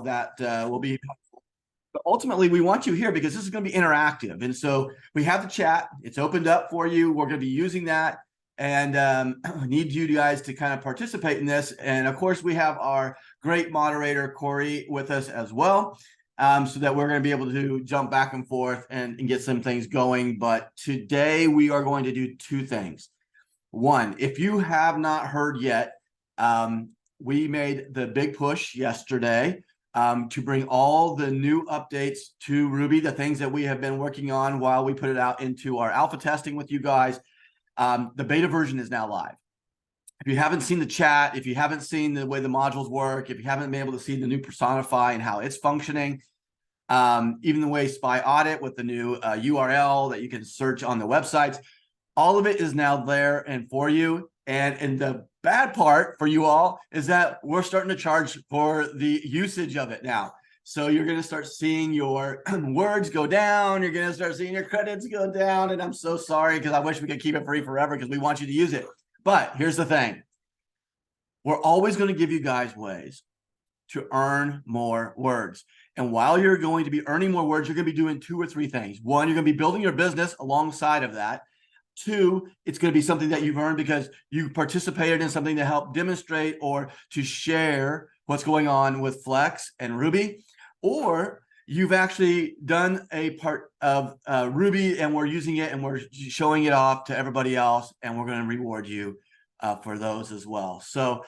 that will be. But ultimately, we want you here because this is going to be interactive. And so we have the chat. It's opened up for you. We're going to be using that. And need you guys to kind of participate in this. And of course, we have our great moderator, Corey, with us as well. So that we're going to be able to jump back and forth and get some things going. But today we are going to do two things. One, if you have not heard yet, we made the big push yesterday to bring all the new updates to Ruby, the things that we have been working on while we put it out into our alpha testing with you guys. The beta version is now live. If you haven't seen the chat, if you haven't seen the way the modules work, if you haven't been able to see the new Personify and how it's functioning, even the way Spy Audit with the new URL that you can search on the websites, all of it is now there and for you. And the bad part for you all is that we're starting to charge for the usage of it now. So you're going to start seeing your words go down. You're going to start seeing your credits go down. And I'm so sorry because I wish we could keep it free forever because we want you to use it. But here's the thing. We're always going to give you guys ways to earn more words. And while you're going to be earning more words, you're going to be doing two or three things. One, you're going to be building your business alongside of that. Two, it's going to be something that you've earned because you participated in something to help demonstrate or to share what's going on with Flex and Ruby, or you've actually done a part of Ruby and we're using it and we're showing it off to everybody else, and we're going to reward you for those as well. So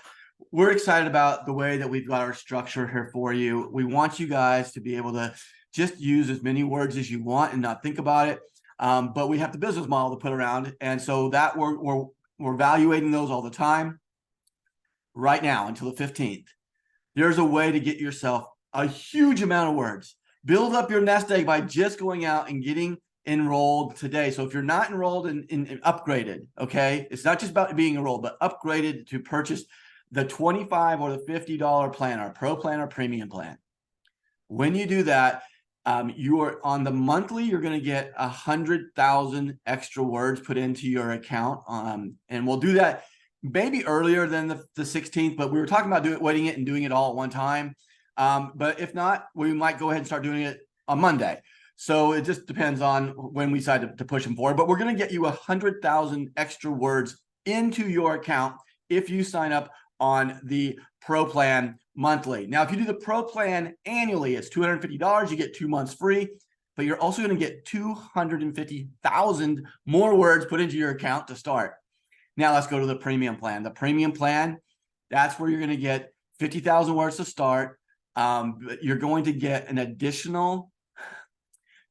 we're excited about the way that we've got our structure here for you. We want you guys to be able to just use as many words as you want and not think about it. But we have the business model to put around, and so that we're evaluating those all the time. Right now, until the 15th, there's a way to get yourself a huge amount of words. Build up your nest egg by just going out and getting enrolled today. So if you're not enrolled and upgraded, okay, it's not just about being enrolled, but upgraded to purchase the $25 or the $50 plan, our Pro plan or Premium plan. When you do that, you are on the monthly, you're going to get 100,000 extra words put into your account. And we'll do that maybe earlier than the 16th, but we were talking about waiting it and doing it all at one time. But if not, we might go ahead and start doing it on Monday. So it just depends on when we decide to push them forward. But we're going to get you 100,000 extra words into your account if you sign up on the Pro plan monthly. Now, if you do the Pro plan annually, it's $250. You get 2 months free, but you're also going to get 250,000 more words put into your account to start. Now, let's go to the Premium plan. The Premium plan, that's where you're going to get 50,000 words to start. You're going to get an additional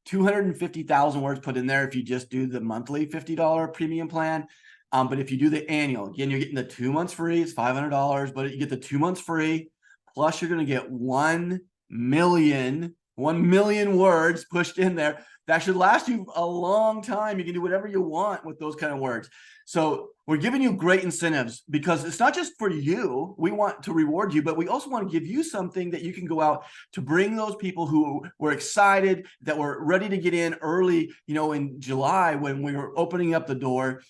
250,000 words put in there if you just do the monthly $50 Premium plan. But if you do the annual, again, you're getting the 2 months free. It's $500, but you get the 2 months free. Plus, you're going to get 1 million words pushed in there. That should last you a long time. You can do whatever you want with those kind of words. So we're giving you great incentives because it's not just for you. We want to reward you, but we also want to give you something that you can go out to bring those people who were excited, that were ready to get in early, in July when we were opening up the door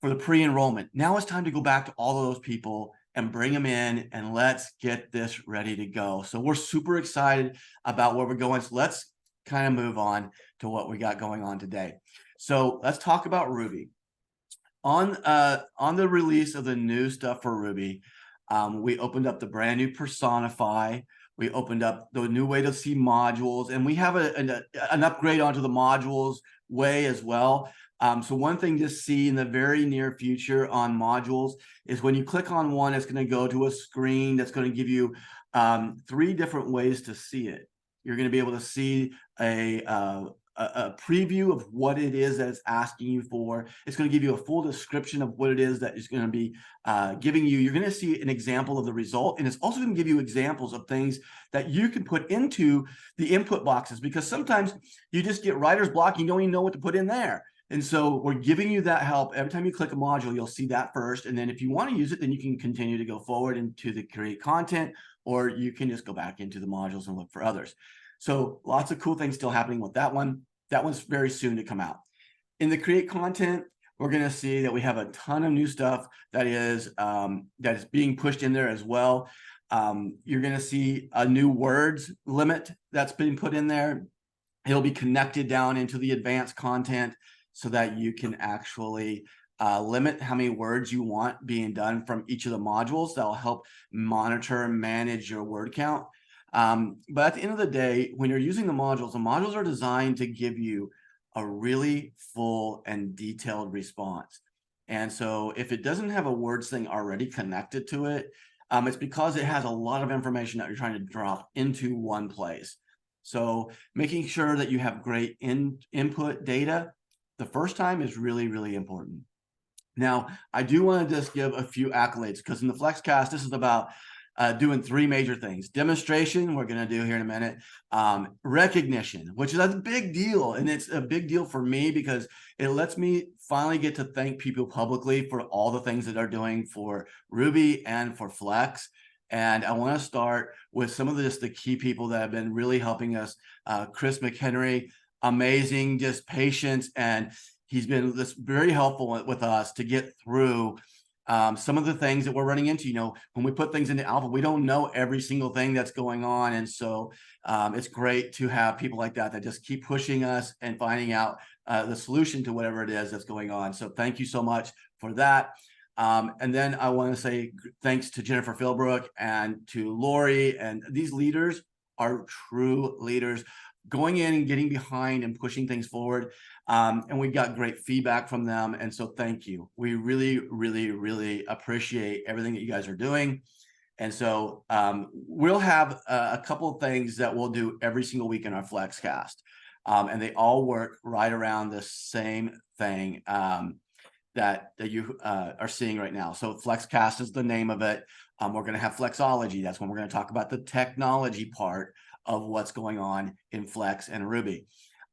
for the pre-enrollment. Now it's time to go back to all of those people and bring them in, and let's get this ready to go. So we're super excited about where we're going. So let's kind of move on to what we got going on today. So let's talk about Ruby. On the release of the new stuff for Ruby, we opened up the brand new Personify. We opened up the new way to see modules, and we have an upgrade onto the modules way as well. So one thing to see in the very near future on modules is when you click on one, it's going to go to a screen that's going to give you 3 different ways to see it. You're going to be able to see a preview of what it is that it's asking you for. It's going to give you a full description of what it is that it's going to be giving you. You're going to see an example of the result, and it's also going to give you examples of things that you can put into the input boxes, because sometimes you just get writer's block. You don't even know what to put in there. And so we're giving you that help. Every time you click a module, you'll see that first. And then if you want to use it, then you can continue to go forward into the create content, or you can just go back into the modules and look for others. So lots of cool things still happening with that one. That one's very soon to come out. In the create content, we're going to see that we have a ton of new stuff that is being pushed in there as well. You're going to see a new words limit that's been put in there. It'll be connected down into the advanced content so that you can actually limit how many words you want being done from each of the modules. That'll help monitor and manage your word count. But at the end of the day, when you're using the modules are designed to give you a really full and detailed response. And so if it doesn't have a words thing already connected to it, it's because it has a lot of information that you're trying to drop into one place. So making sure that you have great input data the first time is really, really important. Now, I do want to just give a few accolades because in the FLEXCast, this is about doing three major things. Demonstration, we're going to do here in a minute. Recognition, which is a big deal. And it's a big deal for me because it lets me finally get to thank people publicly for all the things that they're doing for Ruby and for Flex. And I want to start with some of the key people that have been really helping us. Chris McHenry, amazing, just patience. And he's been very helpful with us to get through some of the things that we're running into. You know, when we put things into alpha, we don't know every single thing that's going on. And so it's great to have people like that just keep pushing us and finding out the solution to whatever it is that's going on. So thank you so much for that. And then I want to say thanks to Jennifer Philbrook and to Lori. And these leaders are true leaders going in and getting behind and pushing things forward. And we got great feedback from them. And so thank you. We really, really, really appreciate everything that you guys are doing. And so we'll have a couple of things that we'll do every single week in our FLEXCast. And they all work right around the same thing that you are seeing right now. So FLEXCast is the name of it. We're going to have Flexology. That's when we're going to talk about the technology part of what's going on in Flex and Ruby.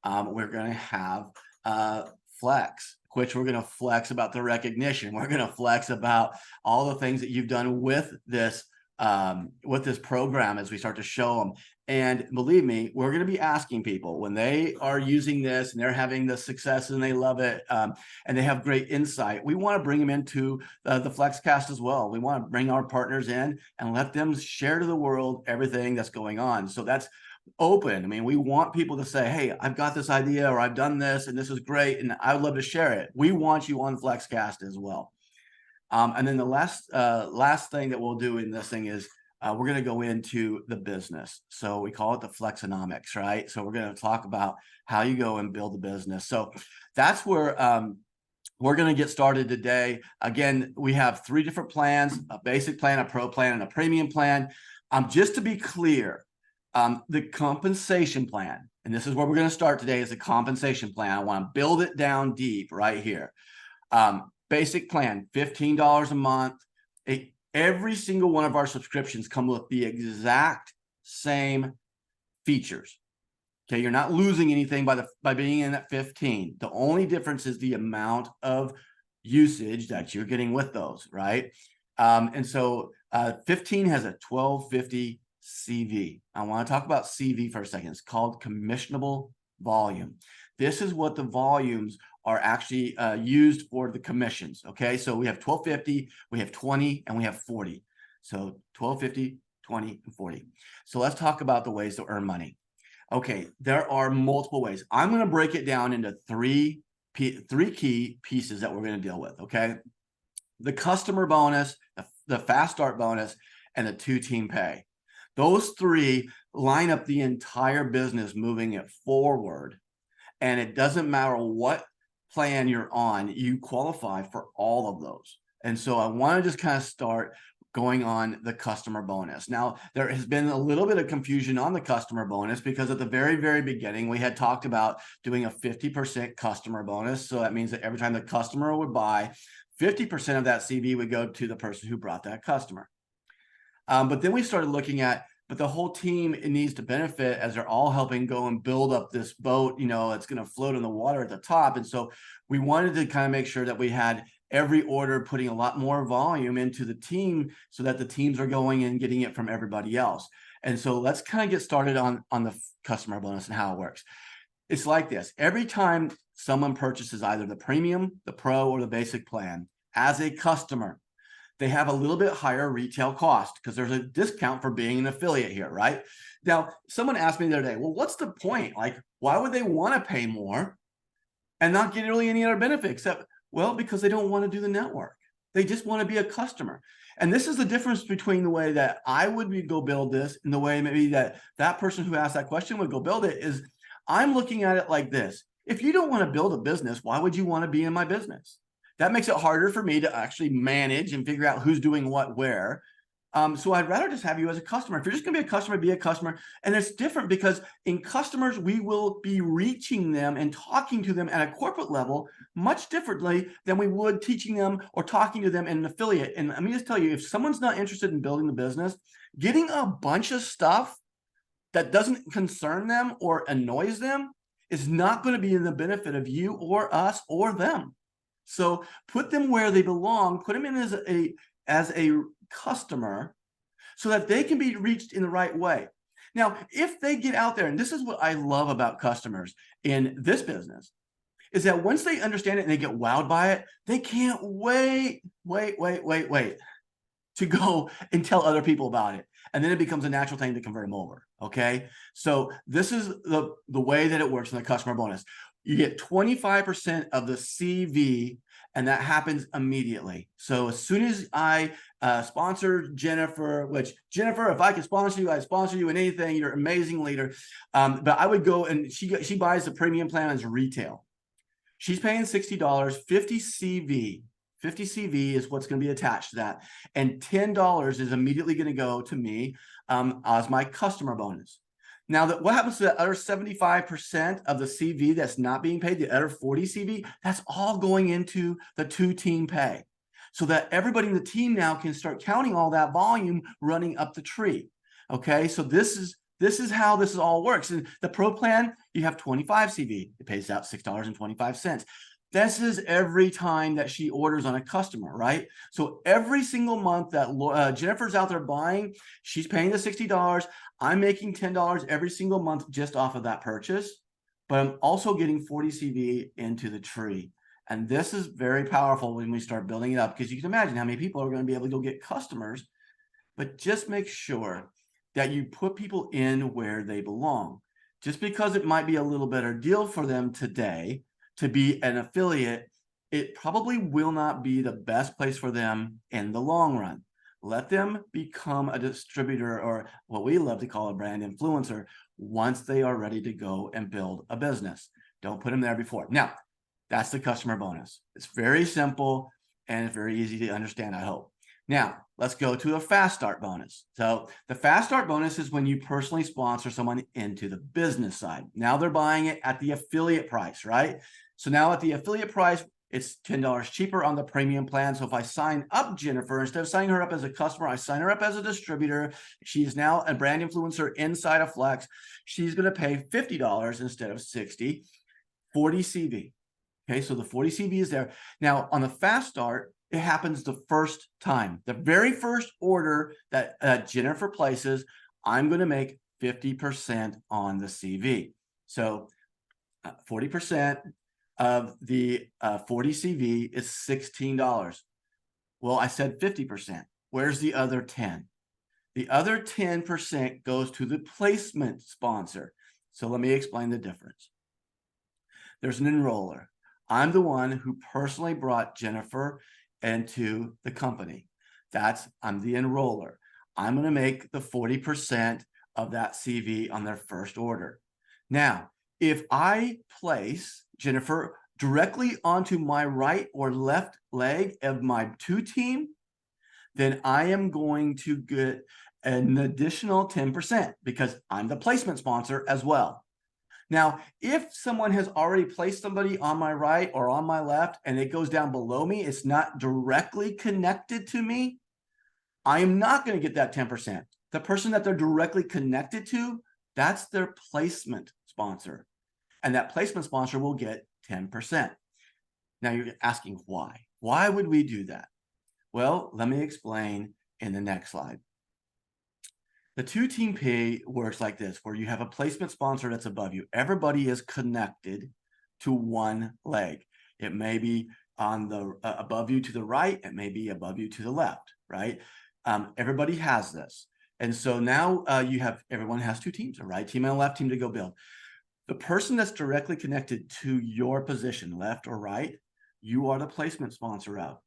We're going to have Flex, which we're going to flex about the recognition. We're going to flex about all the things that you've done with this program as we start to show them. And believe me, we're going to be asking people when they are using this and they're having the success and they love it and they have great insight. We want to bring them into the FLEXCast as well. We want to bring our partners in and let them share to the world everything that's going on. So that's open. I mean, we want people to say, hey, I've got this idea or I've done this and this is great and I would love to share it. We want you on FLEXCast as well. And then the last thing that we'll do in this thing is we're going to go into the business. So we call it the Flexonomics, right? So we're going to talk about how you go and build a business. So that's where we're going to get started today. Again, we have three different plans: a basic plan, a pro plan, and a premium plan. Just to be clear, the compensation plan, and this is where we're going to start today, is the compensation plan. I want to build it down deep right here. Basic plan, $15 a month. Every single one of our subscriptions come with the exact same features. Okay, you're not losing anything by being in at 15. The only difference is the amount of usage that you're getting with those, right? And so 15 has a 1250 CV. I want to talk about CV for a second. It's called commissionable volume. This is what the volumes are actually used for the commissions. Okay, so we have 1250, we have 20, and we have 40. So 1250, 20, and 40. So let's talk about the ways to earn money. Okay, there are multiple ways. I'm going to break it down into three key pieces that we're going to deal with. Okay, the customer bonus, the fast start bonus, and the 2-team pay. Those three line up the entire business, moving it forward. And it doesn't matter what plan you're on, you qualify for all of those. And so I want to just kind of start going on the customer bonus. Now, there has been a little bit of confusion on the customer bonus because at the very, very beginning, we had talked about doing a 50% customer bonus. So that means that every time the customer would buy, 50% of that CV would go to the person who brought that customer. But then we started looking at, but the whole team, it needs to benefit as they're all helping go and build up this boat, you know, it's going to float in the water at the top. And so we wanted to kind of make sure that we had every order putting a lot more volume into the team so that the teams are going and getting it from everybody else. And so let's kind of get started on the customer bonus and how it works. It's like this. Every time someone purchases either the premium, the pro, or the basic plan as a customer, they have a little bit higher retail cost because there's a discount for being an affiliate here, right? Now, someone asked me the other day, well, what's the point? Like, why would they want to pay more and not get really any other benefit except, well, because they don't want to do the network. They just want to be a customer. And this is the difference between the way that I would go build this and the way maybe that person who asked that question would go build it. Is I'm looking at it like this. If you don't want to build a business, why would you want to be in my business? That makes it harder for me to actually manage and figure out who's doing what where. So I'd rather just have you as a customer. If you're just going to be a customer, be a customer. And it's different because in customers, we will be reaching them and talking to them at a corporate level much differently than we would teaching them or talking to them in an affiliate. And let me just tell you, if someone's not interested in building the business, getting a bunch of stuff that doesn't concern them or annoys them is not going to be in the benefit of you or us or them. So put them where they belong, put them in as a customer so that they can be reached in the right way. Now, if they get out there, and this is what I love about customers in this business, is that once they understand it and they get wowed by it, they can't wait to go and tell other people about it. And then it becomes a natural thing to convert them over, okay? So this is the way that it works in the customer bonus. You get 25% of the CV, and that happens immediately. So as soon as I sponsor Jennifer, which Jennifer, if I could sponsor you, I'd sponsor you in anything. You're an amazing leader. But I would go and she buys the premium plan as retail. She's paying $60, 50 CV. 50 CV is what's going to be attached to that. And $10 is immediately going to go to me as my customer bonus. Now, what happens to the other 75% of the CV that's not being paid, the other 40 CV, that's all going into the two-team pay so that everybody in the team now can start counting all that volume running up the tree. Okay, so this is how this all works. And the pro plan, you have 25 CV. It pays out $6.25. This is every time that she orders on a customer, right? So every single month that Jennifer's out there buying, she's paying the $60. I'm making $10 every single month just off of that purchase, but I'm also getting 40 CV into the tree. And this is very powerful when we start building it up because you can imagine how many people are going to be able to go get customers, but just make sure that you put people in where they belong. Just because it might be a little better deal for them today to be an affiliate, it probably will not be the best place for them in the long run. Let them become a distributor or what we love to call a brand influencer once they are ready to go and build a business. Don't put them there before. Now, that's the customer bonus. It's very simple and it's very easy to understand, I hope. Now, let's go to a fast start bonus. So the fast start bonus is when you personally sponsor someone into the business side. Now they're buying it at the affiliate price, right? So now at the affiliate price, it's $10 cheaper on the premium plan. So if I sign up Jennifer, instead of signing her up as a customer, I sign her up as a distributor. She's now a brand influencer inside of Flex. She's going to pay $50 instead of $60, 40 CV. Okay, so the 40 CV is there. Now on the fast start, it happens the first time. The very first order that Jennifer places, I'm going to make 50% on the CV. So 40% of the 40 CV is $16. Well, I said 50%. Where's the other 10? The other 10% goes to the placement sponsor. So let me explain the difference. There's an enroller. I'm the one who personally brought Jennifer into the company. I'm the enroller. I'm going to make the 40% of that CV on their first order. Now, if I place Jennifer directly onto my right or left leg of my two team, then I am going to get an additional 10% because I'm the placement sponsor as well. Now, if someone has already placed somebody on my right or on my left and it goes down below me, it's not directly connected to me, I am not going to get that 10%. The person that they're directly connected to, that's their placement sponsor. And that placement sponsor will get 10%. Now you're asking why? Why would we do that? Well, let me explain in the next slide. The two-team pay works like this, where you have a placement sponsor that's above you. Everybody is connected to one leg. It may be on the above you to the right, it may be above you to the left, right? Everybody has this. And so now everyone has two teams, a right team and a left team to go build. The person that's directly connected to your position, left or right, you are the placement sponsor of.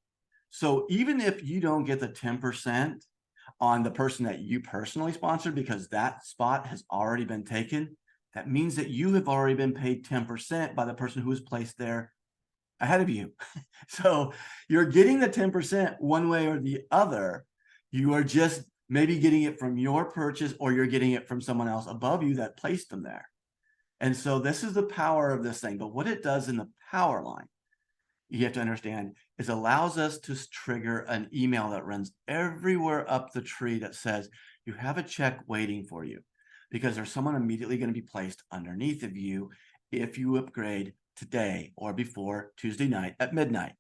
So even if you don't get the 10% on the person that you personally sponsored because that spot has already been taken, that means that you have already been paid 10% by the person who was placed there ahead of you. So you're getting the 10% one way or the other. You are just maybe getting it from your purchase, or you're getting it from someone else above you that placed them there. And so this is the power of this thing. But what it does in the power line, you have to understand, is allows us to trigger an email that runs everywhere up the tree that says you have a check waiting for you, because there's someone immediately going to be placed underneath of you if you upgrade today or before Tuesday night at midnight.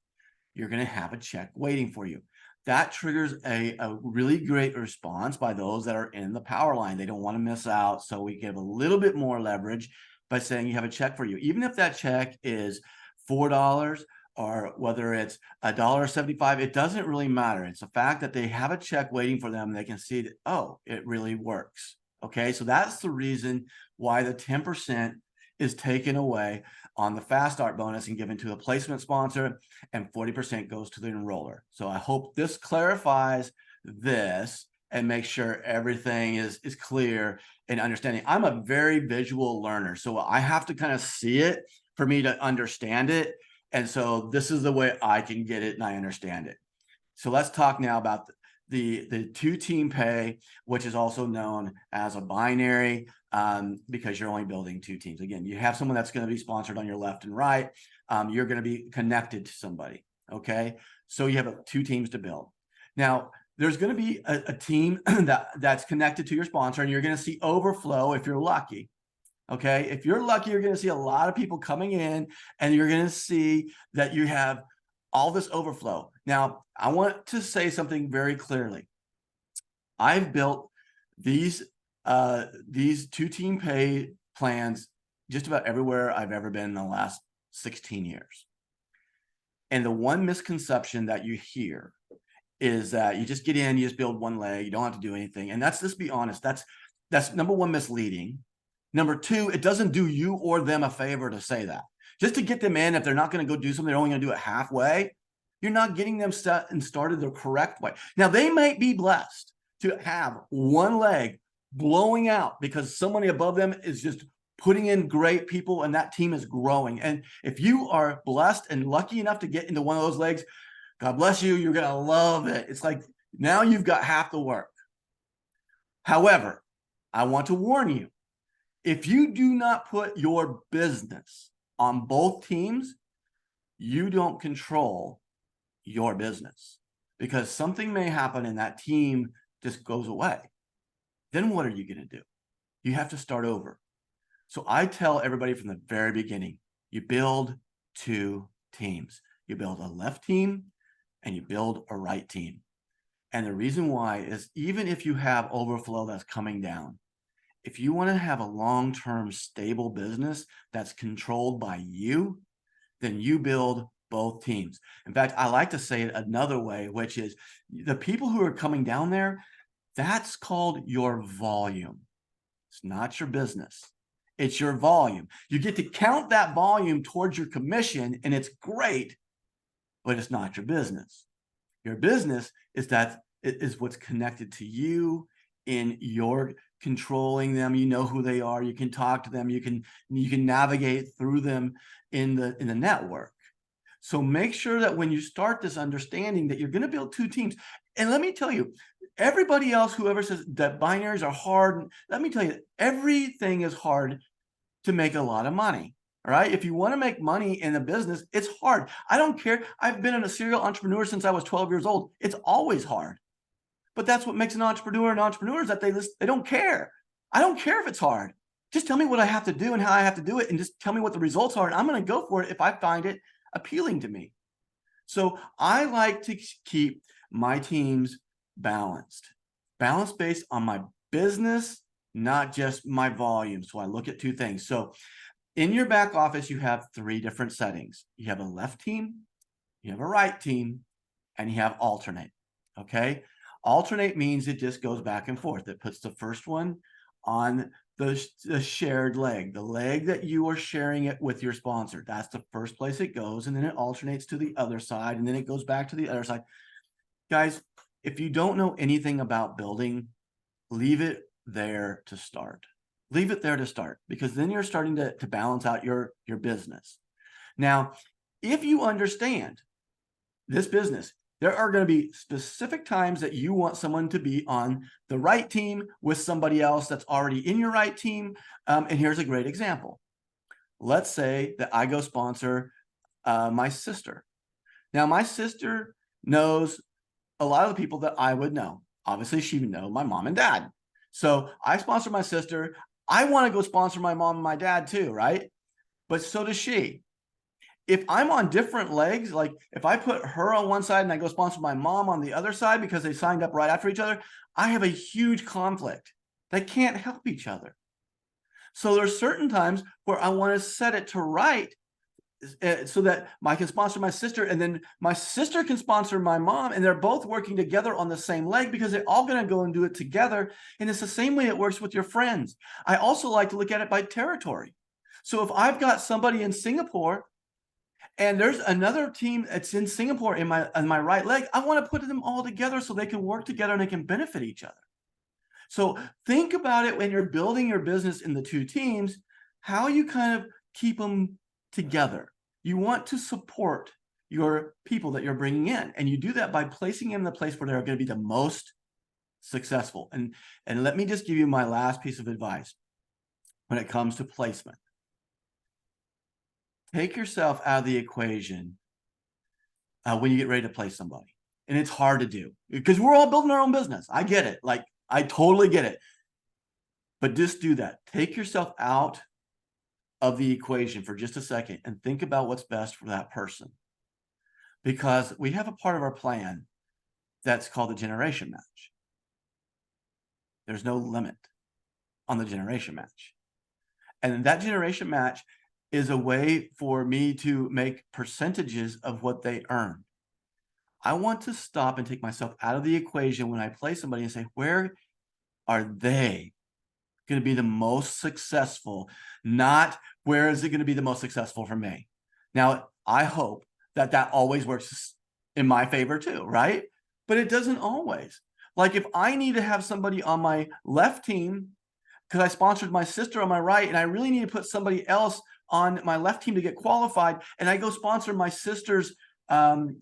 You're going to have a check waiting for you. That triggers a really great response by those that are in the power line. They don't want to miss out. So we give a little bit more leverage by saying you have a check for you. Even if that check is $4 or whether it's $1.75, it doesn't really matter. It's the fact that they have a check waiting for them. They can see that, oh, it really works. Okay, so that's the reason why the 10% is taken away on the fast start bonus and given to a placement sponsor, and 40% goes to the enroller. So I hope this clarifies this and make sure everything is clear and understanding. I'm a very visual learner, so I have to kind of see it for me to understand it. And so this is the way I can get it and I understand it. So let's talk now about the two-team pay, which is also known as a binary, because you're only building two teams. Again, you have someone that's going to be sponsored on your left and right. You're going to be connected to somebody. Okay, so you have two teams to build. Now, there's going to be a team that's connected to your sponsor, and you're going to see overflow if you're lucky. Okay, if you're lucky, you're going to see a lot of people coming in, and you're going to see that you have all this overflow. Now, I want to say something very clearly. I've built these two-team pay plans just about everywhere I've ever been in the last 16 years. And the one misconception that you hear is that you just get in, you just build one leg, you don't have to do anything. And let's be honest, that's number one, misleading. Number two, it doesn't do you or them a favor to say that. Just to get them in, if they're not going to go do something, they're only going to do it halfway, you're not getting them set and started the correct way. Now, they might be blessed to have one leg blowing out because somebody above them is just putting in great people and that team is growing. And if you are blessed and lucky enough to get into one of those legs, God bless you, you're going to love it. It's like now you've got half the work. However, I want to warn you, if you do not put your business on both teams, you don't control your business, because something may happen and that team just goes away. Then what are you going to do? You have to start over. So I tell everybody from the very beginning, you build two teams. You build a left team and you build a right team. And the reason why is, even if you have overflow that's coming down, if you want to have a long-term stable business that's controlled by you, then you build both teams. In fact, I like to say it another way, which is the people who are coming down there, that's called your volume. It's not your business. It's your volume. You get to count that volume towards your commission, and it's great, but it's not your business. Your business is what's connected to you in your controlling them. You know who they are. You can talk to them. You can navigate through them in the network. So make sure that when you start this understanding that you're going to build two teams. And let me tell you, everybody else, whoever says that binaries are hard, let me tell you, everything is hard to make a lot of money. All right. If you want to make money in a business, it's hard. I don't care. I've been a serial entrepreneur since I was 12 years old. It's always hard. But that's what makes an entrepreneur is that they don't care. I don't care if it's hard. Just tell me what I have to do and how I have to do it, and just tell me what the results are. And I'm going to go for it if I find it appealing to me. So I like to keep my teams balanced based on my business, not just my volume. So I look at two things. So in your back office, you have three different settings. You have a left team, you have a right team, and you have alternate. Okay. Alternate means it just goes back and forth. It puts the first one on the shared leg, the leg that you are sharing it with your sponsor. That's the first place it goes. And then it alternates to the other side. And then it goes back to the other side. Guys, if you don't know anything about building, leave it there to start. Leave it there to start, because then you're starting to balance out your business. Now, if you understand this business, there are going to be specific times that you want someone to be on the right team with somebody else that's already in your right team. And here's a great example. Let's say that I go sponsor my sister. Now, my sister knows a lot of the people that I would know. Obviously, she would know my mom and dad. So I sponsor my sister. I want to go sponsor my mom and my dad too, right? But so does she. If I'm on different legs, like if I put her on one side and I go sponsor my mom on the other side because they signed up right after each other, I have a huge conflict. They can't help each other. So there's certain times where I want to set it to right so that I can sponsor my sister, and then my sister can sponsor my mom, and they're both working together on the same leg because they're all going to go and do it together. And it's the same way it works with your friends. I also like to look at it by territory. So if I've got somebody in Singapore and there's another team that's in Singapore on my right leg, I want to put them all together so they can work together and they can benefit each other. So think about it when you're building your business in the two teams, how you kind of keep them together. You want to support your people that you're bringing in, and you do that by placing them in the place where they're going to be the most successful. And let me just give you my last piece of advice when it comes to placement. Take yourself out of the equation when you get ready to place somebody. And it's hard to do because we're all building our own business. I get it. Like, I totally get it. But just do that. Take yourself out of the equation for just a second and think about what's best for that person. Because we have a part of our plan that's called the generation match. There's no limit on the generation match. And that generation match is a way for me to make percentages of what they earn. I want to stop and take myself out of the equation when I play somebody and say, where are they going to be the most successful? Not where is it going to be the most successful for me? Now, I hope that that always works in my favor too, right? But it doesn't always. Like if I need to have somebody on my left team because I sponsored my sister on my right, and I really need to put somebody else on my left team to get qualified, and I go sponsor my sister's I'll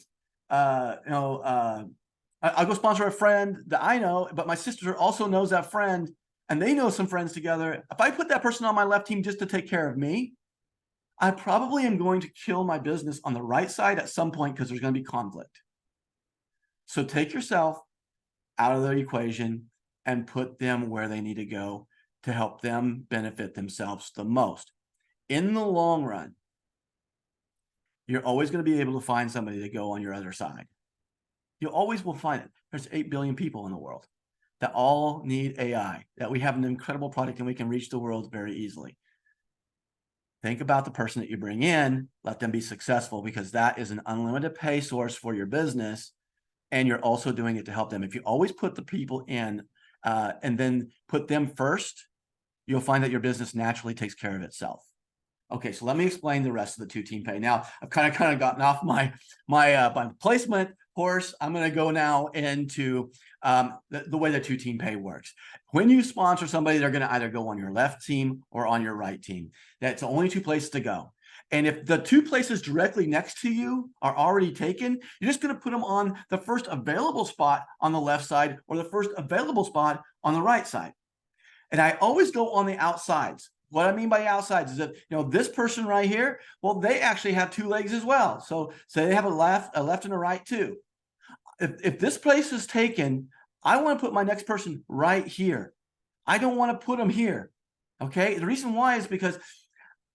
go sponsor a friend that I know, but my sister also knows that friend, and they know some friends together. If I put that person on my left team just to take care of me, I probably am going to kill my business on the right side at some point because there's going to be conflict. So take yourself out of the equation and put them where they need to go to help them benefit themselves the most. In the long run, you're always going to be able to find somebody to go on your other side. You always will find it. There's 8 billion people in the world that all need AI, that we have an incredible product and we can reach the world very easily. Think about the person that you bring in, let them be successful, because that is an unlimited pay source for your business. And you're also doing it to help them. If you always put the people in and then put them first, you'll find that your business naturally takes care of itself. Okay, so let me explain the rest of the two-team pay. Now, I've kind of gotten off my placement horse. I'm going to go now into the way the two-team pay works. When you sponsor somebody, they're going to either go on your left team or on your right team. That's the only two places to go. And if the two places directly next to you are already taken, you're just going to put them on the first available spot on the left side or the first available spot on the right side. And I always go on the outsides. What I mean by outsides is that, this person right here, well, they actually have two legs as well. So they have a left and a right too. If this place is taken, I want to put my next person right here. I don't want to put them here. Okay. The reason why is because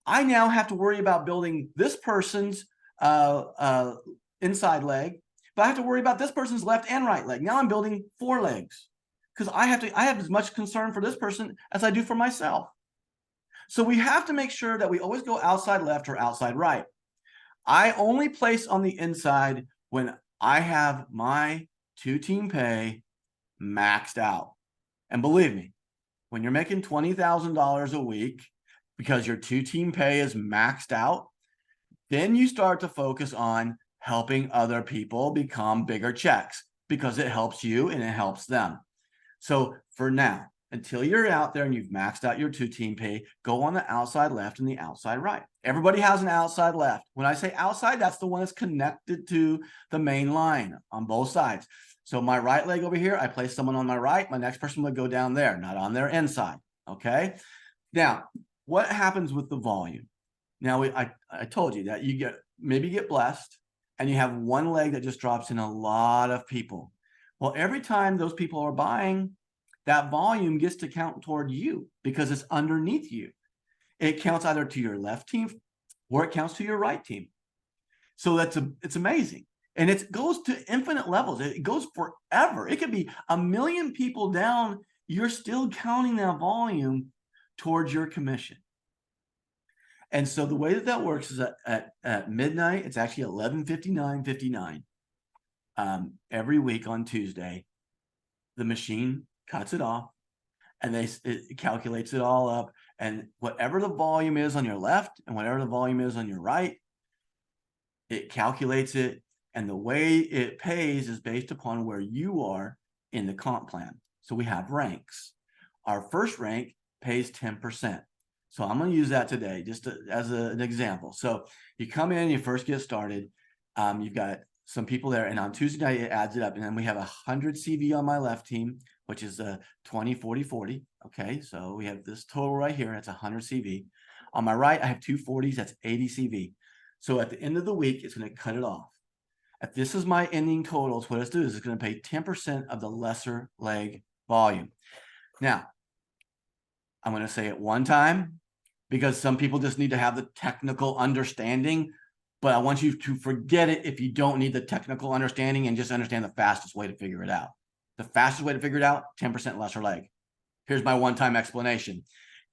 I now have to worry about building this person's inside leg, but I have to worry about this person's left and right leg. Now I'm building 4 legs because I have as much concern for this person as I do for myself. So we have to make sure that we always go outside left or outside right. I only place on the inside when I have my 2-team pay maxed out. And believe me, when you're making $20,000 a week because your 2-team pay is maxed out, then you start to focus on helping other people become bigger checks because it helps you and it helps them. So for now, until you're out there and you've maxed out your 2-team pay, go on the outside left and the outside right. Everybody has an outside left. When I say outside, that's the one that's connected to the main line on both sides. So my right leg over here, I place someone on my right. My next person would go down there, not on their inside. Okay. Now, what happens with the volume? Now, I told you that you maybe get blessed and you have one leg that just drops in a lot of people. Well, every time those people are buying, that volume gets to count toward you because it's underneath you. It counts either to your left team or it counts to your right team. So it's amazing. And it goes to infinite levels. It goes forever. It could be 1 million people down. You're still counting that volume towards your commission. And so the way that works is at midnight, it's actually 11:59:59 every week on Tuesday. The machine cuts it off and it calculates it all up. And whatever the volume is on your left and whatever the volume is on your right, it calculates it. And the way it pays is based upon where you are in the comp plan. So we have ranks. Our first rank pays 10%. So I'm going to use that today just as an example. So you come in, you first get started. You've got some people there, and on Tuesday night, it adds it up. And then we have 100 CV on my left team, which is 20, 40, 40. Okay, so we have this total right here. That's 100 CV. On my right, I have 2 40s. That's 80 CV. So at the end of the week, it's going to cut it off. If this is my ending totals, what it's doing is it's going to pay 10% of the lesser leg volume. Now, I'm going to say it one time because some people just need to have the technical understanding, but I want you to forget it if you don't need the technical understanding and just understand the fastest way to figure it out. The fastest way to figure it out, 10% lesser leg. Here's my one-time explanation.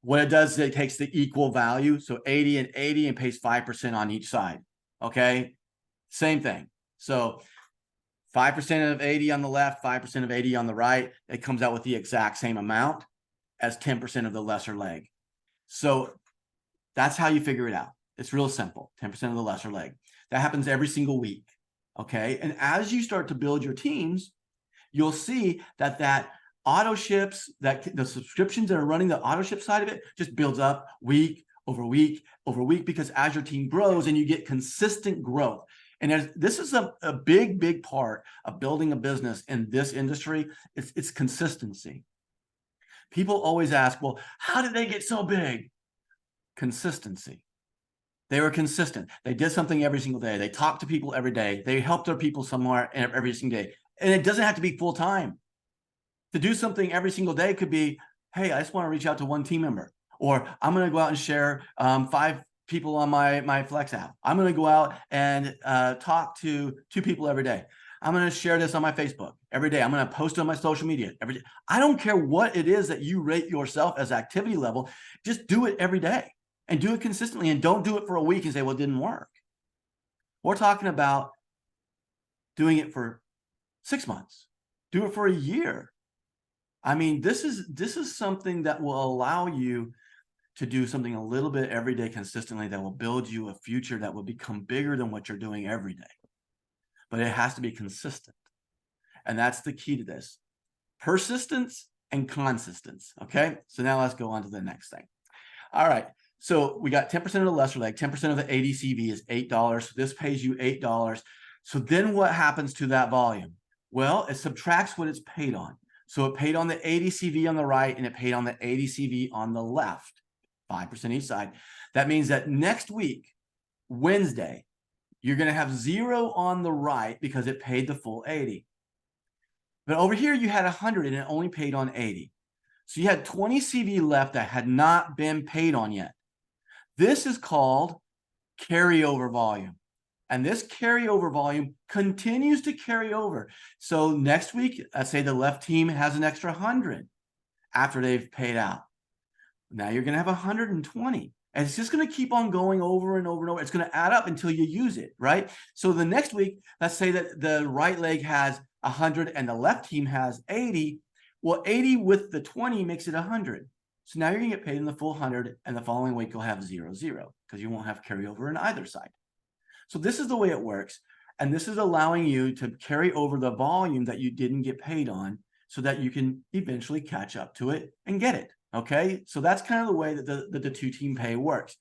What it does is it takes the equal value, so 80 and 80, and pays 5% on each side. Okay, same thing. So 5% of 80 on the left, 5% of 80 on the right, it comes out with the exact same amount as 10% of the lesser leg. So that's how you figure it out. It's real simple, 10% of the lesser leg. That happens every single week, okay? And as you start to build your teams, you'll see that auto ships, that the subscriptions that are running the auto ship side of it just builds up week over week over week, because as your team grows and you get consistent growth. And this is a big part of building a business in this industry. It's consistency. People always ask, well, how did they get so big? Consistency. They were consistent. They did something every single day. They talked to people every day. They helped their people somewhere every single day. And it doesn't have to be full time. To do something every single day could be, hey, I just want to reach out to one team member, or I'm going to go out and share 5 people on my Flex app. I'm going to go out and talk to 2 people every day. I'm going to share this on my Facebook every day. I'm going to post it on my social media every day. I don't care what it is that you rate yourself as activity level. Just do it every day and do it consistently, and don't do it for a week and say, well, it didn't work. We're talking about doing it for 6 months. Do it for a year. I mean, this is something that will allow you to do something a little bit every day consistently that will build you a future that will become bigger than what you're doing every day. But it has to be consistent. And that's the key to this. Persistence and consistence. Okay. So now let's go on to the next thing. All right. So we got 10% of the lesser leg, 10% of the ADCV is $8. So this pays you $8. So then what happens to that volume? Well, it subtracts what it's paid on. So it paid on the ADCV on the right and it paid on the ADCV on the left, 5% each side. That means that next week, Wednesday, you're going to have 0 on the right because it paid the full 80. But over here, you had 100 and it only paid on 80. So you had 20 CV left that had not been paid on yet. This is called carryover volume. And this carryover volume continues to carry over. So next week, let's say the left team has an extra 100 after they've paid out. Now you're going to have 120. And it's just going to keep on going over and over and over. It's going to add up until you use it, right? So the next week, let's say that the right leg has 100 and the left team has 80. Well, 80 with the 20 makes it 100. So now you're going to get paid in the full 100, and the following week you'll have 0, 0, because you won't have carryover on either side. So this is the way it works. And this is allowing you to carry over the volume that you didn't get paid on so that you can eventually catch up to it and get it. Okay, so that's kind of the way that the two-team pay works.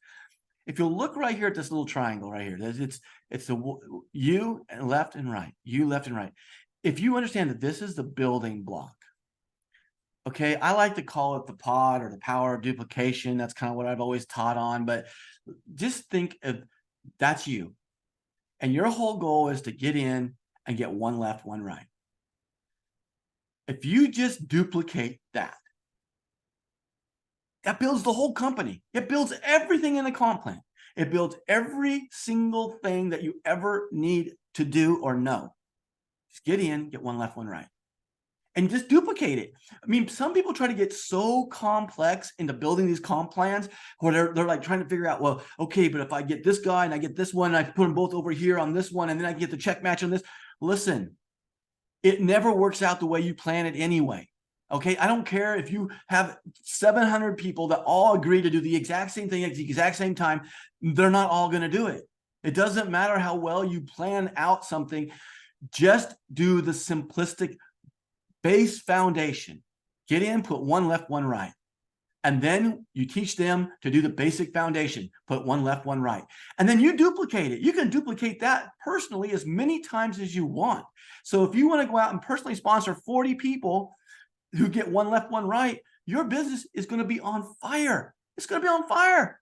If you'll look right here at this little triangle right here, it's the you and left and right, you left and right. If you understand that this is the building block, okay, I like to call it the pod or the power of duplication. That's kind of what I've always taught on, but just think of that's you. And your whole goal is to get in and get one left, one right. If you just duplicate that, that builds the whole company. It builds everything in the comp plan. It builds every single thing that you ever need to do or know. Just get in, get one left, one right. And just duplicate it. I mean, some people try to get so complex into building these comp plans where they're like trying to figure out, well, okay, but if I get this guy and I get this one, I put them both over here on this one, and then I get the check match on this. Listen, it never works out the way you plan it anyway. Okay, I don't care if you have 700 people that all agree to do the exact same thing at the exact same time. They're not all going to do it. It doesn't matter how well you plan out something. Just do the simplistic base foundation. Get in, put one left, one right. And then you teach them to do the basic foundation, put one left, one right. And then you duplicate it. You can duplicate that personally as many times as you want. So if you want to go out and personally sponsor 40 people who get one left, one right, your business is going to be on fire. It's going to be on fire.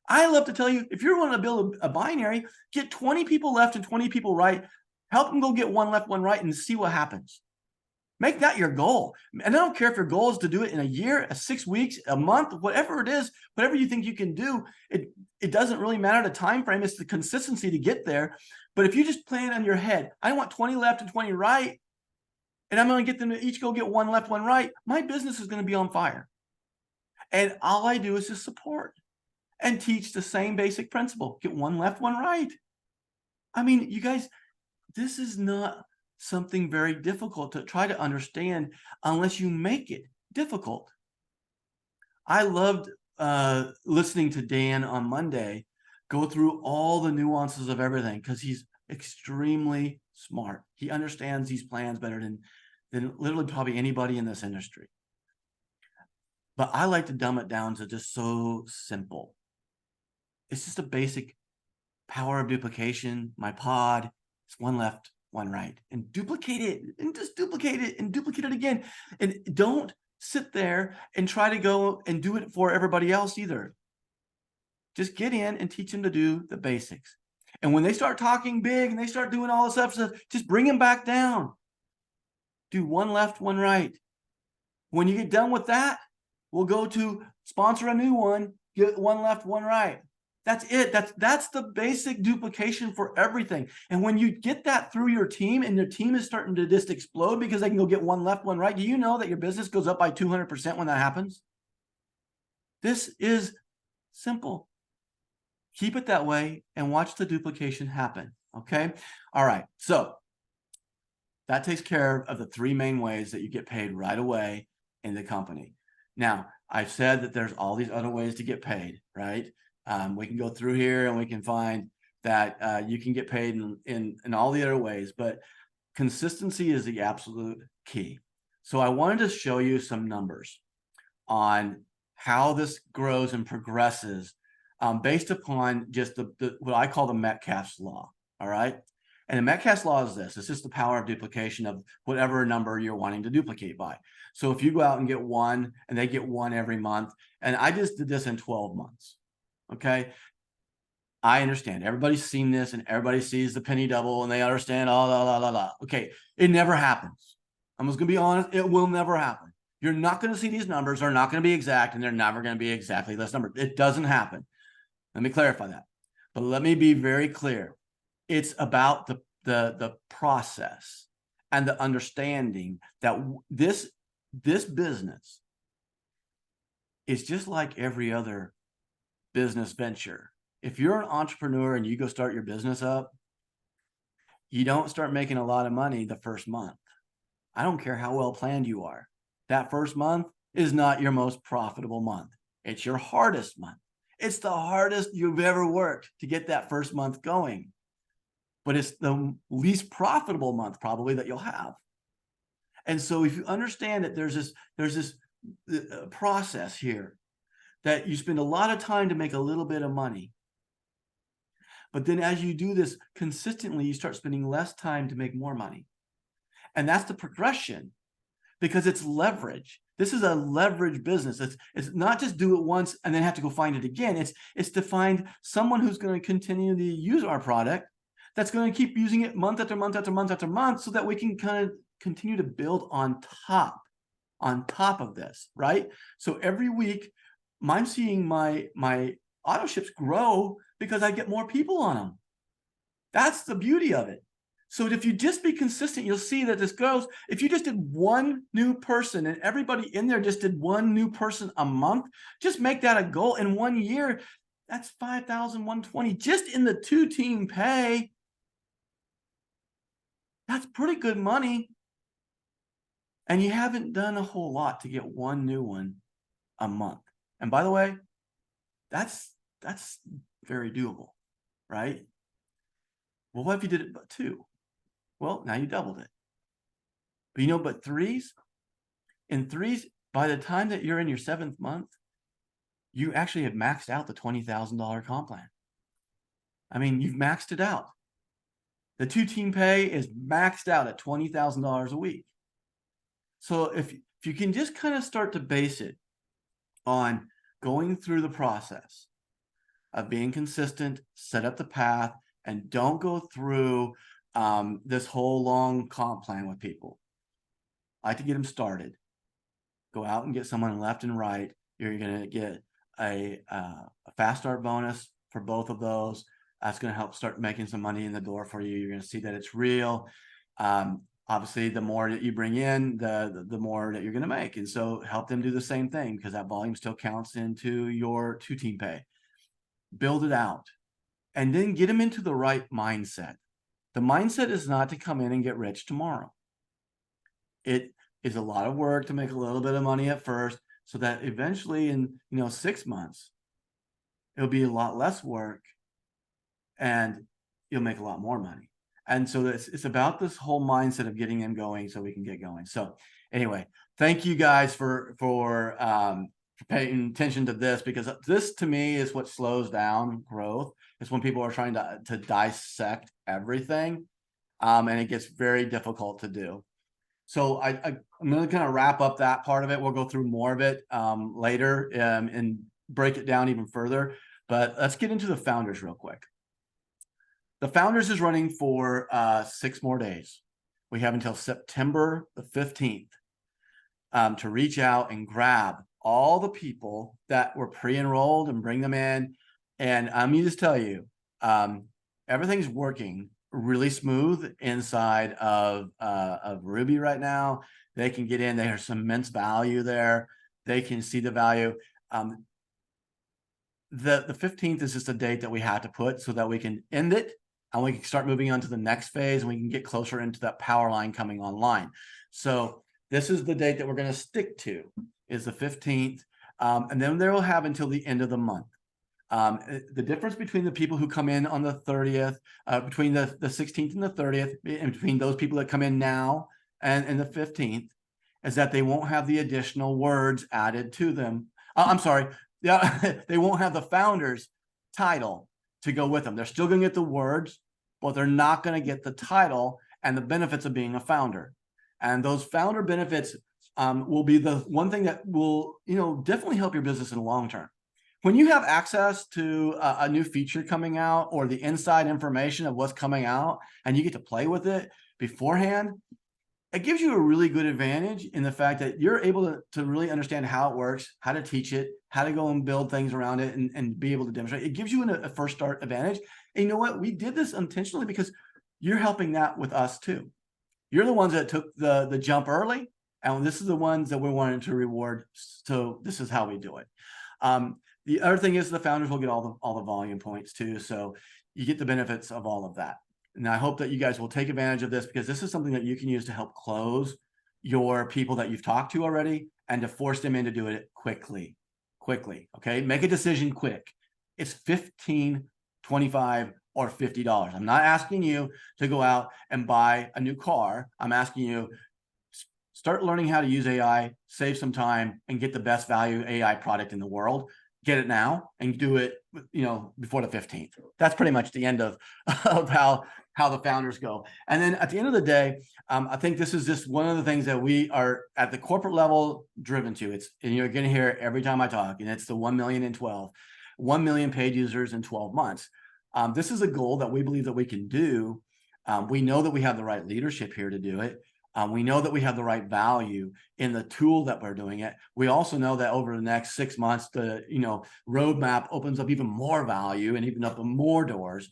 I love to tell you, if you're wanting to build a binary, get 20 people left and 20 people right. Help them go get one left, one right, and see what happens. Make that your goal. And I don't care if your goal is to do it in a year, 6 weeks, a month, whatever it is, whatever you think you can do. It doesn't really matter the time frame. It's the consistency to get there. But if you just plan on your head, I want 20 left and 20 right, and I'm going to get them to each go get one left, one right, my business is going to be on fire. And all I do is just support and teach the same basic principle. Get one left, one right. I mean, you guys, this is not something very difficult to try to understand unless you make it difficult. I loved listening to Dan on Monday go through all the nuances of everything because he's extremely smart. He understands these plans better than literally probably anybody in this industry. But I like to dumb it down to just so simple. It's just a basic power of duplication. My pod, it's one left, one right, and duplicate it, and just duplicate it and duplicate it again. And don't sit there and try to go and do it for everybody else either. Just get in and teach them to do the basics. And when they start talking big and they start doing all this stuff, just bring them back down. Do one left, one right. When you get done with that, we'll go to sponsor a new one, get one left, one right. That's it. That's the basic duplication for everything. And when you get that through your team and your team is starting to just explode because they can go get one left, one right, do you know that your business goes up by 200% when that happens? This is simple. Keep it that way and watch the duplication happen. Okay. All right. So that takes care of the three main ways that you get paid right away in the company. Now, I've said that there's all these other ways to get paid, right? We can go through here and we can find that you can get paid in all the other ways, but consistency is the absolute key. So I wanted to show you some numbers on how this grows and progresses based upon just what I call the Metcalfe's law. All right. And the Metcalfe's law is this. It's just the power of duplication of whatever number you're wanting to duplicate by. So if you go out and get one and they get one every month, and I just did this in 12 months. Okay. I understand. Everybody's seen this and everybody sees the penny double and they understand, oh, la, la, la, la. Okay. It never happens. I'm just going to be honest. It will never happen. You're not going to see these numbers. They're not going to be exact and they're never going to be exactly this number. It doesn't happen. Let me clarify that. But let me be very clear. It's about the process and the understanding that this business it's just like every other business venture. If you're an entrepreneur and you go start your business up, you don't start making a lot of money the first month. I don't care how well planned you are. That first month is not your most profitable month. It's your hardest month. It's the hardest you've ever worked to get that first month going. But it's the least profitable month probably that you'll have. And so if you understand that there's this process here that you spend a lot of time to make a little bit of money. But then as you do this consistently, you start spending less time to make more money. And that's the progression, because it's leverage. This is a leverage business. It's not just do it once and then have to go find it again. It's to find someone who's going to continue to use our product, that's going to keep using it month after month after month after month, so that we can kind of continue to build on top of this, right? So every week, I'm seeing my auto ships grow because I get more people on them. That's the beauty of it. So if you just be consistent, you'll see that this goes. If you just did one new person and everybody in there just did one new person a month, just make that a goal. In 1 year, that's 5,120 just in the 2-team pay. That's pretty good money. And you haven't done a whole lot to get one new one a month. And by the way, that's very doable, right? Well, what if you did it but 2? Well, now you doubled it. But but threes, by the time that you're in your 7th month, you actually have maxed out the $20,000 comp plan. I mean, you've maxed it out. The 2-team pay is maxed out at $20,000 a week. So if you can just kind of start to base it on going through the process of being consistent, set up the path, and don't go through this whole long comp plan with people. I like to get them started. Go out and get someone left and right. You're going to get a fast start bonus for both of those. That's going to help start making some money in the door for you. You're going to see that it's real. Obviously, the more that you bring in, the more that you're going to make. And so help them do the same thing, because that volume still counts into your 2-team pay. Build it out. And then get them into the right mindset. The mindset is not to come in and get rich tomorrow. It is a lot of work to make a little bit of money at first, so that eventually in 6 months, it'll be a lot less work and you'll make a lot more money. And so it's about this whole mindset of getting them going so we can get going. So anyway, thank you guys for paying attention to this, because this to me is what slows down growth. It's when people are trying to dissect everything, and it gets very difficult to do. So I'm going to kind of wrap up that part of it. We'll go through more of it later and break it down even further. But let's get into the Founders real quick. The Founders is running for 6 more days. We have until September the 15th to reach out and grab all the people that were pre-enrolled and bring them in. And I'm going to just tell you, everything's working really smooth inside of Ruby right now. They can get in. There's some immense value there. They can see the value. The 15th is just a date that we have to put so that we can end it and we can start moving on to the next phase, and we can get closer into that power line coming online. So this is the date that we're going to stick to, is the 15th. And then they will have until the end of the month. The difference between the people who come in on the 30th, between the 16th and the 30th, and between those people that come in now and the 15th, is that they won't have the additional words added to them. I'm sorry. Yeah, they won't have the Founders title to go with them. They're still going to get the words, but they're not going to get the title and the benefits of being a founder. And those founder benefits will be the one thing that will, definitely help your business in the long term. When you have access to a new feature coming out, or the inside information of what's coming out, and you get to play with it beforehand, it gives you a really good advantage in the fact that you're able to really understand how it works, how to teach it, how to go and build things around it, and be able to demonstrate. It gives you a first start advantage. And you know what? We did this intentionally because you're helping that with us too. You're the ones that took the jump early. And this is the ones that we're wanting to reward. So this is how we do it. The other thing is the founders will get all the volume points too. So you get the benefits of all of that. And I hope that you guys will take advantage of this, because this is something that you can use to help close your people that you've talked to already and to force them in to do it quickly. Okay. Make a decision quick. It's $15, $25, or $50. I'm not asking you to go out and buy a new car. I'm asking you, start learning how to use AI, save some time, and get the best value AI product in the world. Get it now and do it, before the 15th. That's pretty much the end of how the founders go. And then at the end of the day, I think this is just one of the things that we are at the corporate level driven to. And you're going to hear it every time I talk, and it's the 1 million in 1 million paid users in 12 months. This is a goal that we believe that we can do. We know that we have the right leadership here to do it. We know that we have the right value in the tool that we're doing it. We also know that over the next 6 months, the roadmap opens up even more value and even up more doors.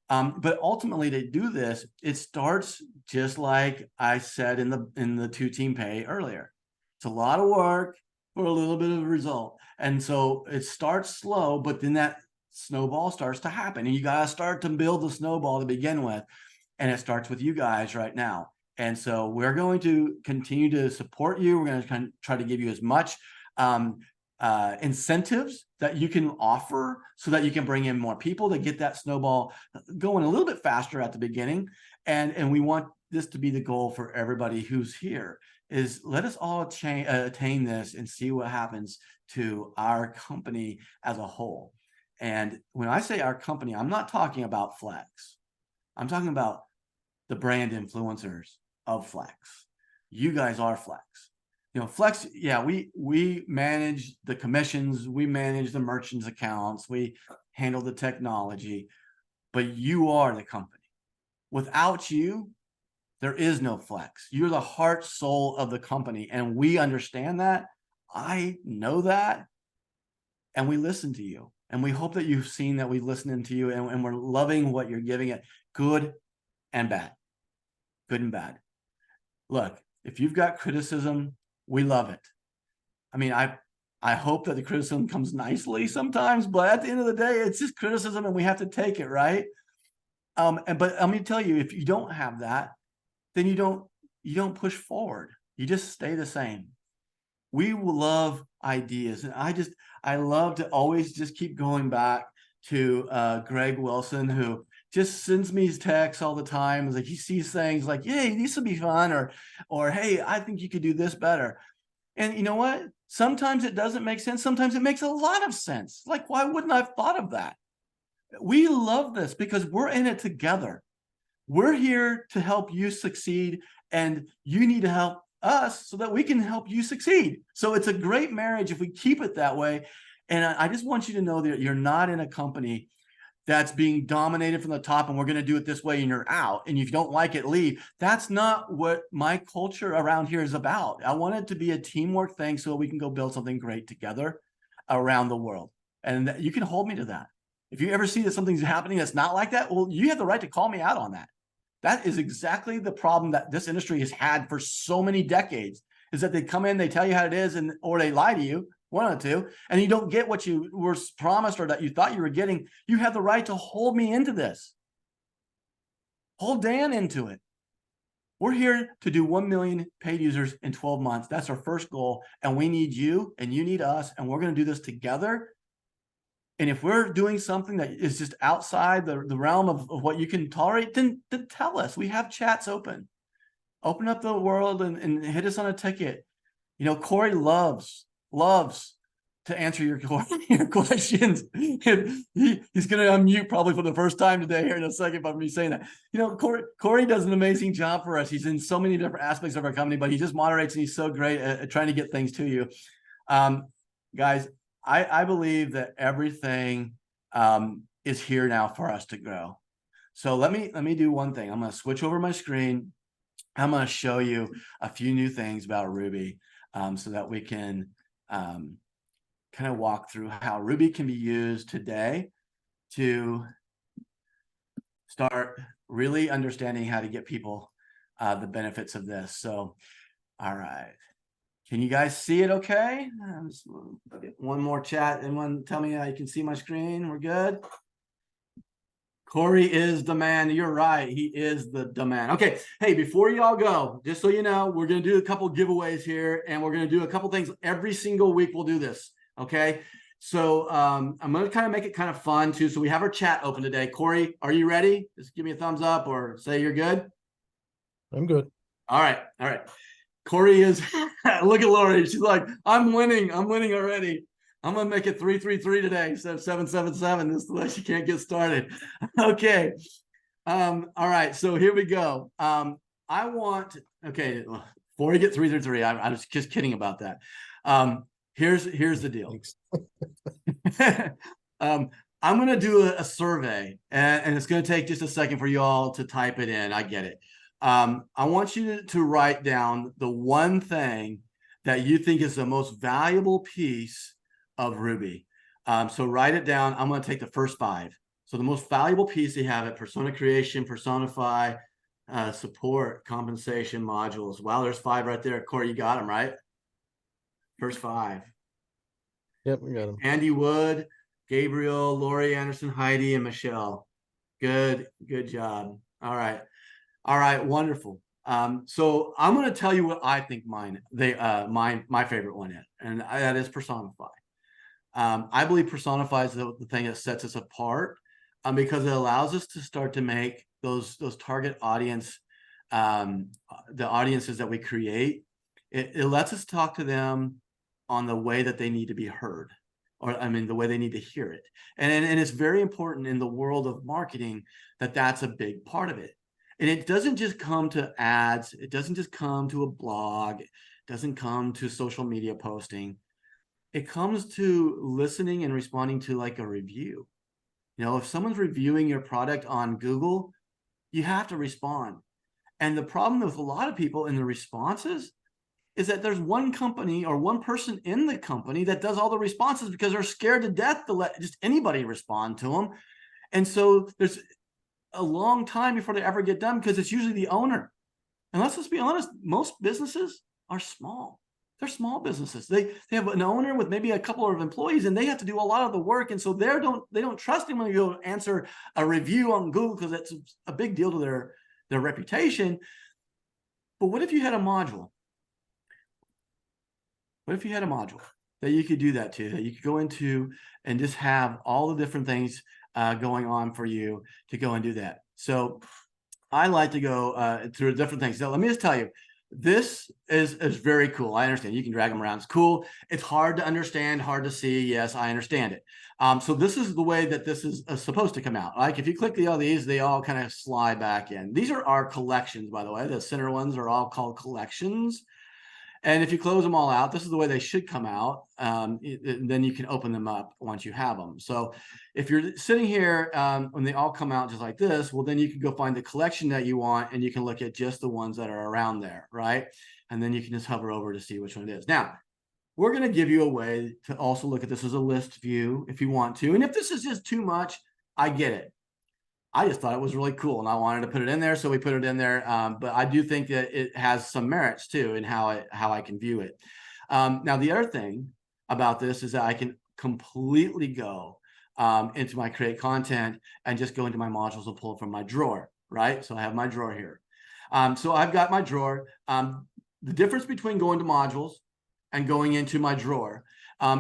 But ultimately, to do this, it starts just like I said in the 2-team pay earlier. It's a lot of work for a little bit of a result. And so it starts slow, but then that snowball starts to happen. And you got to start to build the snowball to begin with. And it starts with you guys right now. And so we're going to continue to support you. We're going to try to give you as much incentives that you can offer so that you can bring in more people to get that snowball going a little bit faster at the beginning. And we want this to be the goal for everybody who's here, is let us all attain this and see what happens to our company as a whole. And when I say our company, I'm not talking about Flex. I'm talking about the brand influencers of Flex. You guys are Flex. Flex, yeah, we manage the commissions, we manage the merchants accounts, we handle the technology, but you are the company. Without you, there is no Flex. You're the heart, soul of the company, and we understand that. I know that, and we listen to you. And we hope that you've seen that we've listened to you, and we're loving what you're giving it, good and bad. Good and bad. Look, if you've got criticism, we love it. I mean, I hope that the criticism comes nicely sometimes, but at the end of the day, it's just criticism and we have to take it, right? But let me tell you, if you don't have that, then you don't push forward. You just stay the same. We love ideas. And I love to always just keep going back to Greg Wilson, who just sends me his texts all the time. It's like he sees things like, "Yay, this would be fun," or "Hey, I think you could do this better." And you know what? Sometimes it doesn't make sense. Sometimes it makes a lot of sense. Like, why wouldn't I have thought of that? We love this because we're in it together. We're here to help you succeed, and you need to help us so that we can help you succeed. So it's a great marriage if we keep it that way. And I just want you to know that you're not in a company that's being dominated from the top and we're going to do it this way and you're out. And if you don't like it, leave. That's not what my culture around here is about. I want it to be a teamwork thing so we can go build something great together around the world. And you can hold me to that. If you ever see that something's happening that's not like that, well, you have the right to call me out on that. That is exactly the problem that this industry has had for so many decades, is that they come in, they tell you how it is, or they lie to you, one or two, and you don't get what you were promised or that you thought you were getting. You have the right to hold me into this. Hold Dan into it. We're here to do 1 million paid users in 12 months. That's our first goal. And we need you and you need us. And we're going to do this together. And if we're doing something that is just outside the realm of what you can tolerate, then tell us. We have chats open. Open up the world and hit us on a ticket. Corey loves to answer your questions. He's going to unmute probably for the first time today here in a second by me saying that. Corey does an amazing job for us. He's in so many different aspects of our company, but he just moderates and he's so great at trying to get things to you. Guys, I believe that everything is here now for us to grow. So let me do one thing. I'm going to switch over my screen. I'm going to show you a few new things about Ruby so that we can kind of walk through how Ruby can be used today to start really understanding how to get people the benefits of this. So, all right. Can you guys see it okay? One more chat. Anyone tell me you can see my screen? We're good. Corey is the man. You're right. He is the man. Okay. Hey, before y'all go, just so you know, we're going to do a couple giveaways here, and we're going to do a couple things every single week. We'll do this. Okay. So I'm going to kind of make it kind of fun too. So we have our chat open today. Corey, are you ready? Just give me a thumbs up or say you're good. I'm good. All right. All right. Corey is, look at Lori. She's like, I'm winning already. I'm going to make it 3-3-3 today instead of 7-7-7. This is the way she can't get started. Okay. All right. So here we go. Okay. Before we get 3-3-3, I was just kidding about that. Here's the deal. I'm going to do a survey, and it's going to take just a second for you all to type it in. I get it. I want you to write down the one thing that you think is the most valuable piece of Ruby. So write it down. I'm going to take the first 5. So the most valuable piece you have at persona creation, personify, support, compensation, modules. Wow, there's 5 right there. Corey, you got them, right? First 5. Yep, we got them. Andy Wood, Gabriel, Lori Anderson, Heidi, and Michelle. Good job. All right. All right, wonderful. So I'm going to tell you what I think my favorite one is, and that is personify. I believe personify is the thing that sets us apart, because it allows us to start to make those target audience, the audiences that we create. It lets us talk to them on the way that they need to be heard, or the way they need to hear it. And it's very important in the world of marketing that that's a big part of it. And it doesn't just come to ads. It doesn't just come to a blog. It doesn't come to social media posting. It comes to listening and responding to like a review. If someone's reviewing your product on Google, you have to respond. And the problem with a lot of people in the responses is that there's one company or one person in the company that does all the responses because they're scared to death to let just anybody respond to them. And so there's a long time before they ever get done, because it's usually the owner. And let's just be honest, most businesses are small. They're small businesses. They have an owner with maybe a couple of employees, and they have to do a lot of the work. And so they don't trust him when you go answer a review on Google, because that's a big deal to their reputation. But what if you had a module? What if you had a module that you could do that to, that you could go into and just have all the different things going on for you to go and do that? So I like to go through different things. So let me just tell you, this is very cool. I understand. You can drag them around. It's cool. It's hard to understand, hard to see. Yes, I understand it. So this is the way that this is supposed to come out. Like if you click all these, they all kind of slide back in. These are our collections, by the way. The center ones are all called collections. And if you close them all out, this is the way they should come out. Then you can open them up once you have them. So if you're sitting here, when they all come out just like this, well, then you can go find the collection that you want, and you can look at just the ones that are around there, right? And then you can just hover over to see which one it is. Now, we're going to give you a way to also look at this as a list view if you want to. And if this is just too much, I get it. I just thought it was really cool, and I wanted to put it in there, so we put it in there. But I do think that it has some merits too in how I can view it. Now, the other thing about this is that I can completely go into my create content and just go into my modules and pull it from my drawer, right? So I have my drawer here. So I've got my drawer. The difference between going to modules and going into my drawer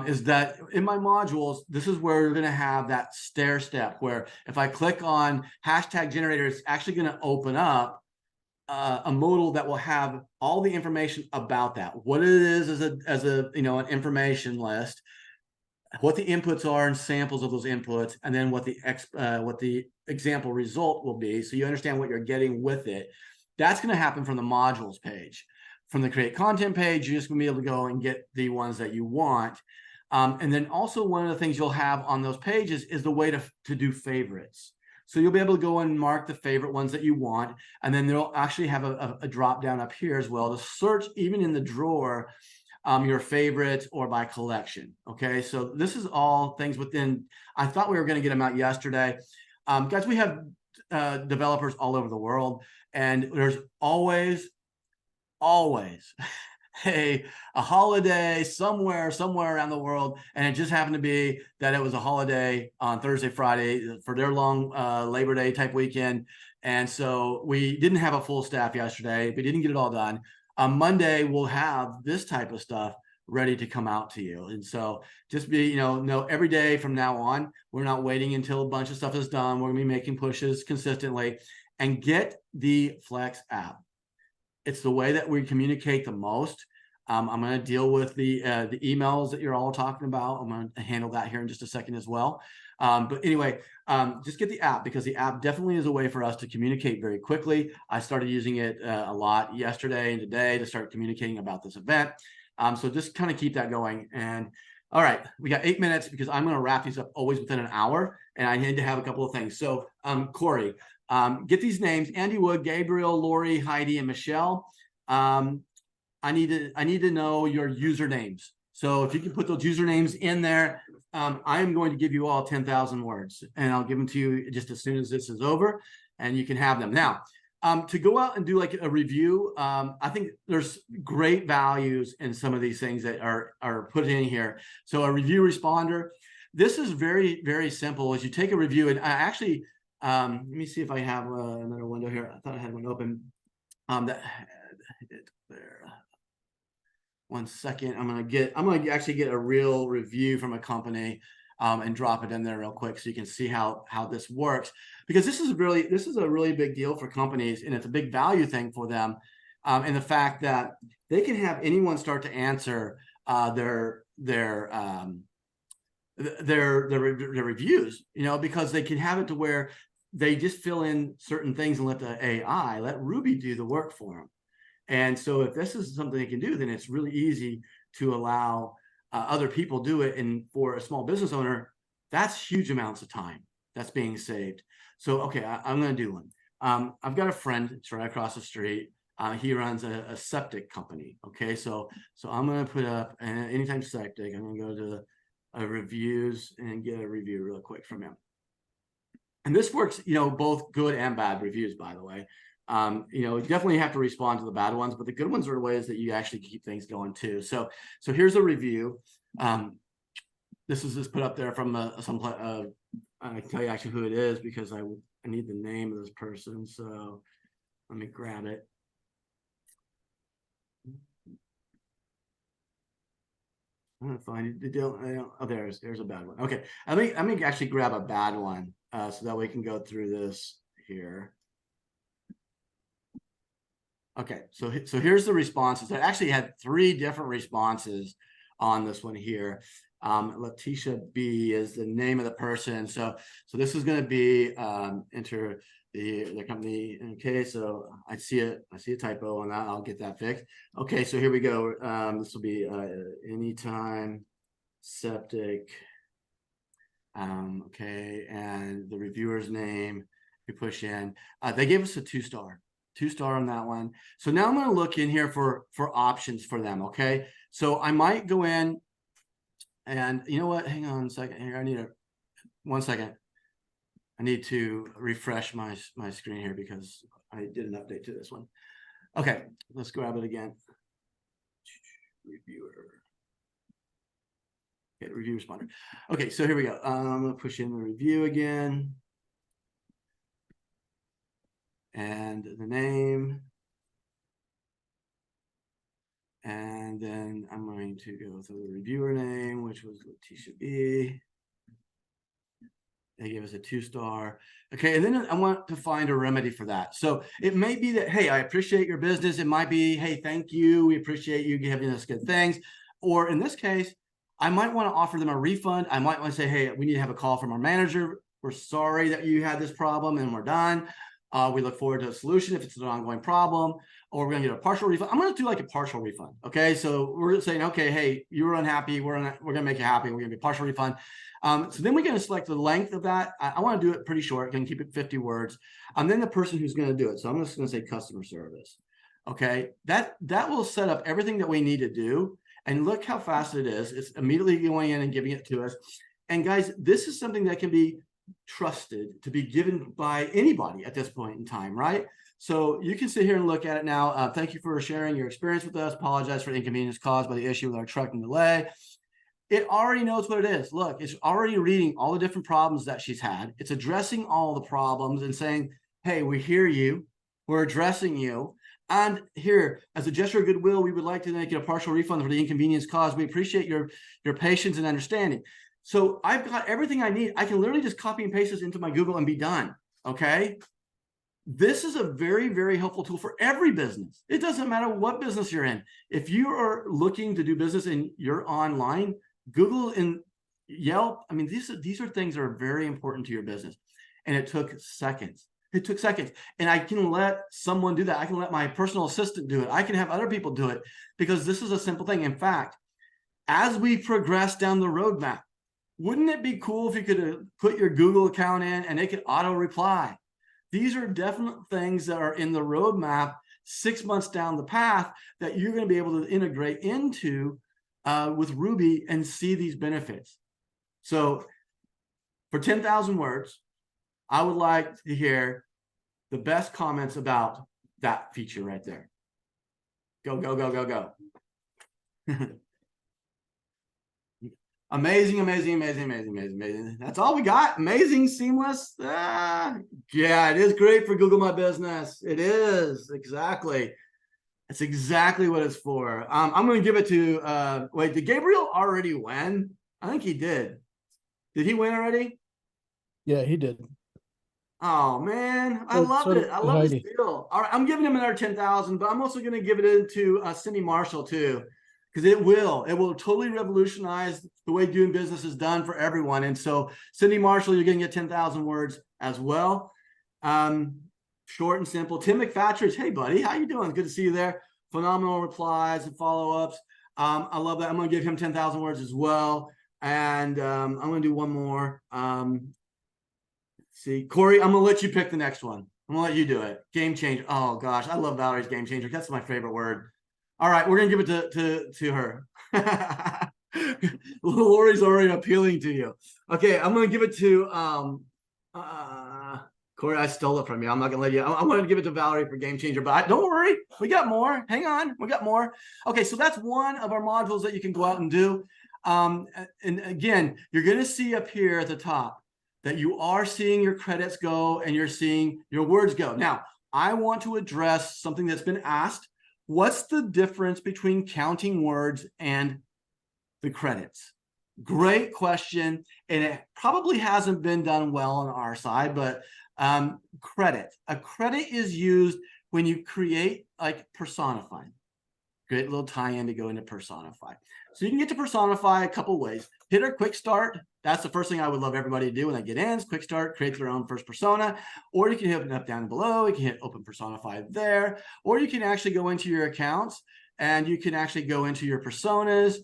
is that in my modules, this is where you're going to have that stair step where if I click on hashtag generator, it's actually going to open up a modal that will have all the information about that, what it is as a an information list, what the inputs are and samples of those inputs, and then what the example result will be, so you understand what you're getting with it. That's going to happen from the modules page. From the create content page, you're just going to be able to go and get the ones that you want. And then also one of the things you'll have on those pages is the way to do favorites. So you'll be able to go and mark the favorite ones that you want. And then they'll actually have a drop down up here as well to search even in the drawer your favorites or by collection. Okay, so this is all things within. I thought we were going to get them out yesterday. Guys, we have developers all over the world, and there's always a holiday somewhere around the world, and it just happened to be that it was a holiday on Thursday, Friday for their long Labor Day type weekend. And so we didn't have a full staff yesterday. We didn't get it all done. On Monday, we'll have this type of stuff ready to come out to you. And so just be, know every day from now on, we're not waiting until a bunch of stuff is done. We're gonna be making pushes consistently. And get the Flex app. It's the way that we communicate the most. I'm going to deal with the emails that you're all talking about. I'm going to handle that here in just a second as well. But anyway, just get the app, because the app definitely is a way for us to communicate very quickly. I started using it a lot yesterday and today to start communicating about this event. So just kind of keep that going. And all right, we got 8 minutes, because I'm going to wrap these up always within an hour, and I need to have a couple of things. So Corey, get these names: Andy Wood, Gabriel, Lori, Heidi, and Michelle. I need to know your usernames. So if you can put those usernames in there, I am going to give you all 10,000 words, and I'll give them to you just as soon as this is over, and you can have them. Now, to go out and do like a review, I think there's great values in some of these things that are put in here. So a review responder, this is very, very simple. As you take a review, and I actually, let me see if I have another window here. I thought I had one open. There. 1 second. I'm gonna actually get a real review from a company and drop it in there real quick, so you can see how this works, because this is a really big deal for companies, and it's a big value thing for them. And the fact that they can have anyone start to answer their reviews, because they can have it to where they just fill in certain things and let the AI, let Ruby do the work for them. And so if this is something they can do, then it's really easy to allow other people do it. And for a small business owner, that's huge amounts of time that's being saved. So, okay, I'm going to do one. I've got a friend, it's right across the street. He runs a septic company. Okay, so I'm going to put up anytime septic. I'm going to go to reviews and get a review real quick from him. And this works, both good and bad reviews, by the way. You definitely have to respond to the bad ones, but the good ones are ways that you actually keep things going too. So here's a review. This is just put up there from I can tell you actually who it is, because I need the name of this person. So let me grab it. I'm gonna find it. Oh, there's a bad one. Okay, let me actually grab a bad one so that we can go through this here. Okay, so here's the responses. I actually had 3 different responses on this one here. Letitia B is the name of the person. So this is going to be enter the company. Okay, so I see a typo on that. I'll get that fixed. Okay, so here we go. This will be anytime septic. Okay, and the reviewer's name we push in. They gave us a 2-star. 2-star on that one. So now I'm going to look in here for options for them. Okay, so I might go in, and you know what? Hang on a second here. I need 1 second. I need to refresh my screen here, because I did an update to this one. Okay, let's grab it again. Reviewer. Okay, review responder. Okay, so here we go. I'm going to push in the review again. And the name, and then I'm going to go through the reviewer name, which was Letitia B. They gave us a 2-star. Okay, and then I want to find a remedy for that. So it may be that, hey, I appreciate your business. It might be, hey, thank you. We appreciate you giving us good things. Or in this case, I might want to offer them a refund. I might want to say, hey, we need to have a call from our manager. We're sorry that you had this problem, and we're done. We look forward to a solution if it's an ongoing problem, or we're going to get a partial refund. I'm going to do like a partial refund. Okay, so we're saying, okay, hey, you were unhappy. We're going to make you happy. We're going to be a partial refund. So then we're going to select the length of that. I want to do it pretty short. Can keep it 50 words. And then the person who's going to do it. So I'm just going to say customer service. Okay, that will set up everything that we need to do. And look how fast it is. It's immediately going in and giving it to us. And guys, this is something that can be trusted to be given by anybody at this point in time, right? So you can sit here and look at it now. Thank you for sharing your experience with us. Apologize for the inconvenience caused by the issue with our trucking delay. It already knows what it is. Look, it's already reading all the different problems that she's had. It's addressing all the problems and saying, hey, we hear you. We're addressing you. And here, as a gesture of goodwill, we would like to make it a partial refund for the inconvenience caused. We appreciate your patience and understanding. So I've got everything I need. I can literally just copy and paste this into my Google and be done. Okay. This is a very, very helpful tool for every business. It doesn't matter what business you're in. If you are looking to do business and you're online, Google and Yelp, I mean, these are things that are very important to your business. And it took seconds. It took seconds. And I can let someone do that. I can let my personal assistant do it. I can have other people do it because this is a simple thing. In fact, as we progress down the roadmap, wouldn't it be cool if you could put your Google account in and it could auto reply? These are definite things that are in the roadmap 6 months down the path that you're going to be able to integrate into with Ruby and see these benefits. So for 10,000 words, I would like to hear the best comments about that feature right there. Go, go, go, go, go. Amazing, amazing, amazing, amazing, amazing, amazing. That's all we got. Amazing, seamless. Yeah, it is great for Google My Business. It is, exactly. It's exactly what it's for. I'm going to give it to, wait, did Gabriel already win? I think he did. Did he win already? Yeah, he did. Oh, man, I love it. I love this deal. All right, I'm giving him another 10,000, but I'm also going to give it to Cindy Marshall, too. Because it will totally revolutionize the way doing business is done for everyone. And so Cindy Marshall, you're getting 10,000 words as well. Short and simple. Tim McFatridge, hey buddy, how you doing? Good to see you there. Phenomenal replies and follow-ups. I love that. I'm going to give him 10,000 words as well. And I'm going to do one more. Let's see, Corey, I'm going to let you pick the next one. I'm going to let you do it. Game changer. Oh gosh, I love Valerie's game changer. That's my favorite word. All right, we're gonna give it to her. Lori's already appealing to you. Okay, I'm gonna give it to Corey. I stole it from you. I'm not gonna let you. I'm gonna give it to Valerie for game changer. But don't worry, we got more. Hang on, we got more. Okay, so that's one of our modules that you can go out and do. And again, you're gonna see up here at the top that you are seeing your credits go and you're seeing your words go. Now, I want to address something that's been asked. What's the difference between counting words and the credits? Great question. And it probably hasn't been done well on our side, but credit. A credit is used when you create like personify. Great little tie-in to go into personify. So you can get to personify a couple ways. Hit our quick start. That's the first thing I would love everybody to do when they get in. Quick start, create their own first persona, or you can hit it up down below. You can hit open personify there, or you can actually go into your accounts and you can actually go into your personas.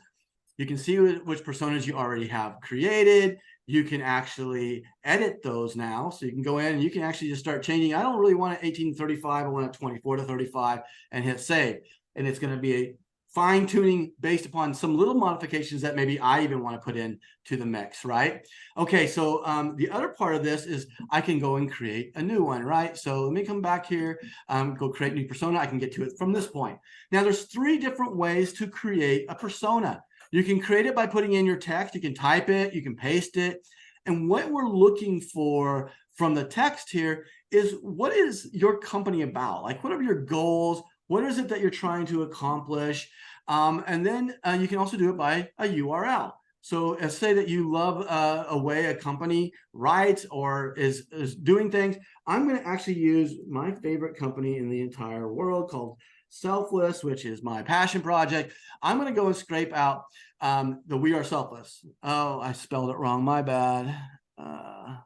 You can see which personas you already have created. You can actually edit those now. So you can go in and you can actually just start changing. I don't really want it 18 to 35. I want it 24 to 35 and hit save. And it's going to be a fine tuning based upon some little modifications that maybe I even want to put in to the mix, right? Okay, so the other part of this is I can go and create a new one, right? So let me come back here, go create new persona. I can get to it from this point. Now there's 3 different ways to create a persona. You can create it by putting in your text. You can type it, you can paste it. And what we're looking for from the text here is what is your company about? Like, what are your goals? What is it that you're trying to accomplish? And then you can also do it by a URL. So say that you love a way a company writes or is doing things. I'm going to actually use my favorite company in the entire world called Selfless, which is my passion project. I'm going to go and scrape out the We Are Selfless. Oh, I spelled it wrong. My bad. I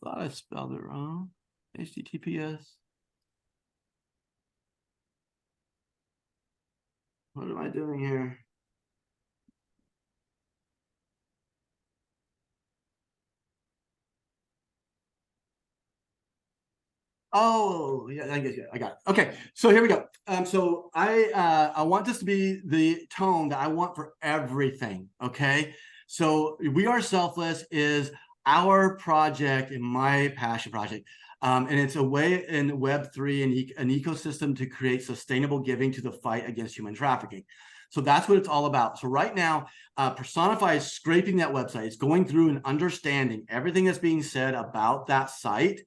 thought I spelled it wrong. HTTPS. What am I doing here? Oh, yeah, I guess, yeah, I got it. Okay, so here we go. So I want this to be the tone that I want for everything, okay? So We Are Selfless is our project and my passion project. And it's a way in Web3 and an ecosystem to create sustainable giving to the fight against human trafficking. So that's what it's all about. So right now, Personify is scraping that website. It's going through and understanding everything that's being said about that site.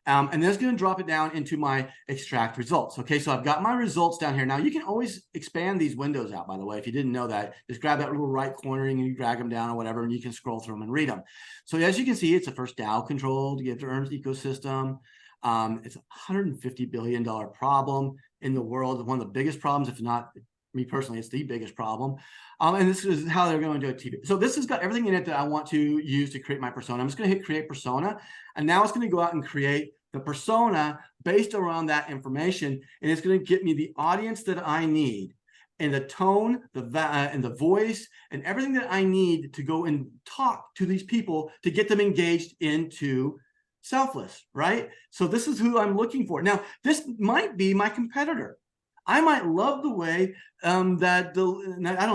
And then it's going to drop it down into my extract results. Okay, so I've got my results down here. Now you can always expand these windows out, by the way. If you didn't know that, just grab that little right corner and you drag them down or whatever, and you can scroll through them and read them. So as you can see, it's the first DAO controlled gift earns ecosystem. It's a $150 billion problem in the world. One of the biggest problems, if not me personally, it's the biggest problem. And this is how they're going to achieve it. So this has got everything in it that I want to use to create my persona. I'm just going to hit create persona. And now it's going to go out and create the persona based around that information. And it's going to get me the audience that I need and the tone, and the voice, and everything that I need to go and talk to these people to get them engaged into Selfless, right? So this is who I'm looking for. Now, this might be my competitor. I might love the way I don't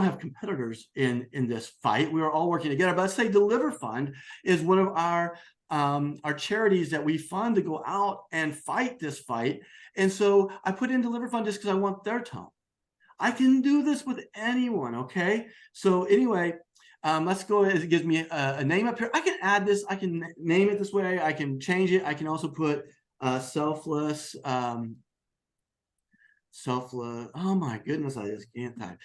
have competitors in this fight. We are all working together. But let's say Deliver Fund is one of our charities that we fund to go out and fight this fight. And so I put in Deliver Fund just because I want their tone. I can do this with anyone, okay? So anyway, let's go. It gives me a name up here. I can add this. I can name it this way. I can change it. I can also put Selfless. Selfless. Oh my goodness, I just can't type.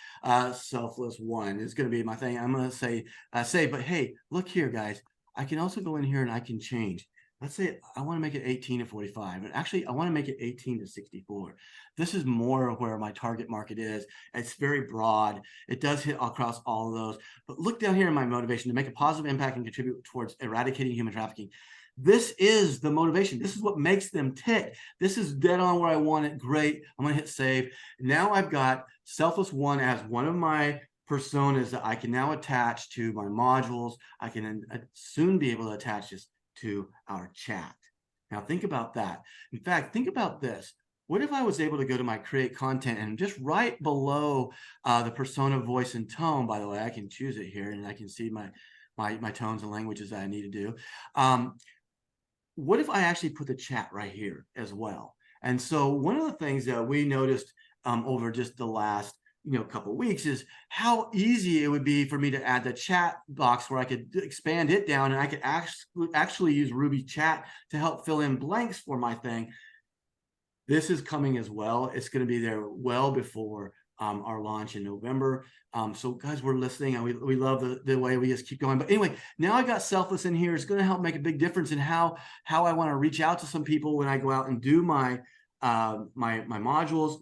Selfless one is going to be my thing. I'm going to say save. But hey, look here, guys. I can also go in here and I can change. Let's say I want to make it 18 to 45. And actually, I want to make it 18 to 64. This is more where my target market is. It's very broad. It does hit across all of those. But look down here in my motivation to make a positive impact and contribute towards eradicating human trafficking. This is the motivation. This is what makes them tick. This is dead on where I want it. Great. I'm going to hit save. Now I've got Selfless One as one of my personas that I can now attach to my modules. I can soon be able to attach this to our chat. Now think about that. In fact, think about this. What if I was able to go to my create content and just right below the persona, voice, and tone, by the way, I can choose it here and I can see my tones and languages that I need to do. What if I actually put the chat right here as well? And so one of the things that we noticed over just the last couple of weeks is how easy it would be for me to add the chat box where I could expand it down and I could actually use Ruby chat to help fill in blanks for my thing. This is coming as well. It's going to be there well before our launch in November. So guys, we're listening and we love the way we just keep going. But anyway, now I got Selfless in here. It's going to help make a big difference in how I want to reach out to some people when I go out and do my my modules.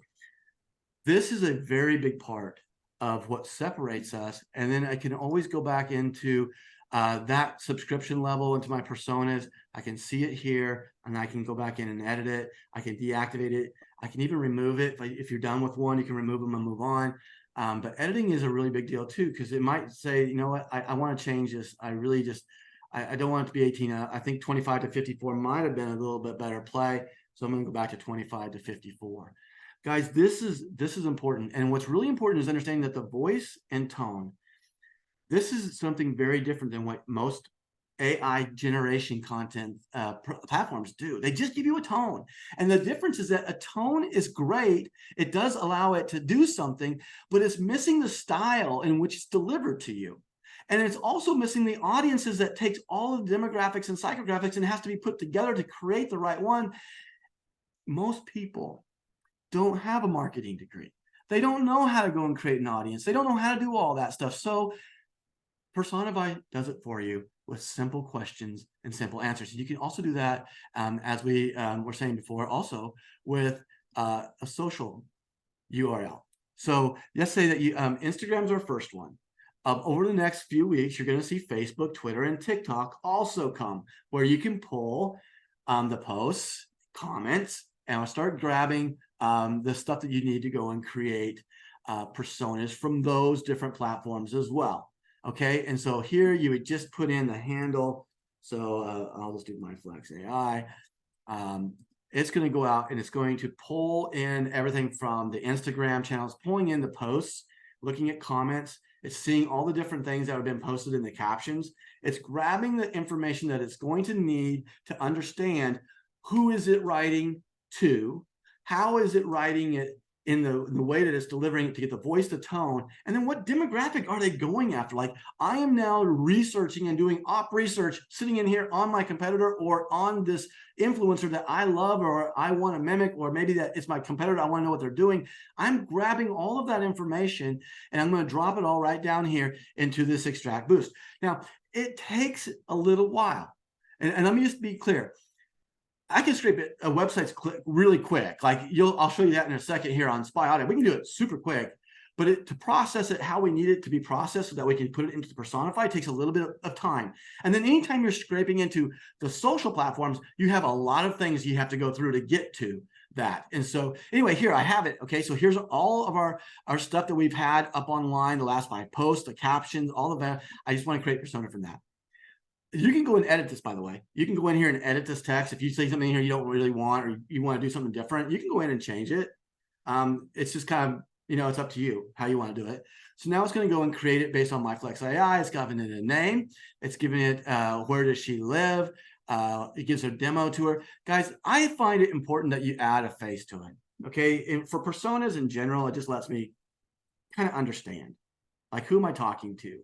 This is a very big part of what separates us. And then I can always go back into that subscription level into my personas. I can see it here and I can go back in and edit it. I can deactivate it. I can even remove it. If you're done with one, you can remove them and move on. But editing is a really big deal too, because it might say, you know what, I want to change this. I really just, I don't want it to be 18. I think 25 to 54 might have been a little bit better play. So I'm going to go back to 25 to 54. Guys, this is important. And what's really important is understanding that the voice and tone, this is something very different than what most AI generation content platforms do. They just give you a tone. And the difference is that a tone is great. It does allow it to do something, but it's missing the style in which it's delivered to you. And it's also missing the audiences that takes all the demographics and psychographics and has to be put together to create the right one. Most people don't have a marketing degree. They don't know how to go and create an audience. They don't know how to do all that stuff. So Personify does it for you with simple questions and simple answers. You can also do that, as we were saying before, also with a social URL. So let's say that Instagram's our first one. Over the next few weeks, you're going to see Facebook, Twitter, and TikTok also come, where you can pull the posts, comments, and start grabbing the stuff that you need to go and create personas from those different platforms as well. Okay, and so here you would just put in the handle. So I'll just do my Flex AI. It's going to go out and it's going to pull in everything from the Instagram channels, pulling in the posts, looking at comments, It's seeing all the different things that have been posted in the captions. It's grabbing the information that it's going to need to understand who is it writing to, how is it writing it in the way that it's delivering it to get the voice, the tone, and then what demographic are they going after? Like, I am now researching and doing op research, sitting in here on my competitor or on this influencer that I love or I want to mimic, or maybe that it's my competitor, I want to know what they're doing. I'm grabbing all of that information and I'm going to drop it all right down here into this extract boost. Now, it takes a little while. And let me just be clear. I can scrape it a website's really quick. Like I'll show you that in a second here on Spy Audit. We can do it super quick, but to process it how we need it to be processed so that we can put it into the Personify takes a little bit of time. And then anytime you're scraping into the social platforms, you have a lot of things you have to go through to get to that. And so anyway, here I have it. Okay, so here's all of our stuff that we've had up online, the last 5 posts, the captions, all of that. I just want to create persona from that. You can go and edit this, by the way. You can go in here and edit this text. If you say something here you don't really want, or you want to do something different, you can go in and change it. It's just kind of, it's up to you how you want to do it. So now it's going to go and create it based on my Flex AI. It's given it a name. It's giving it where does she live. It gives a demo to her. Guys, I find it important that you add a face to it. Okay, and for personas in general, it just lets me kind of understand, like, who am I talking to?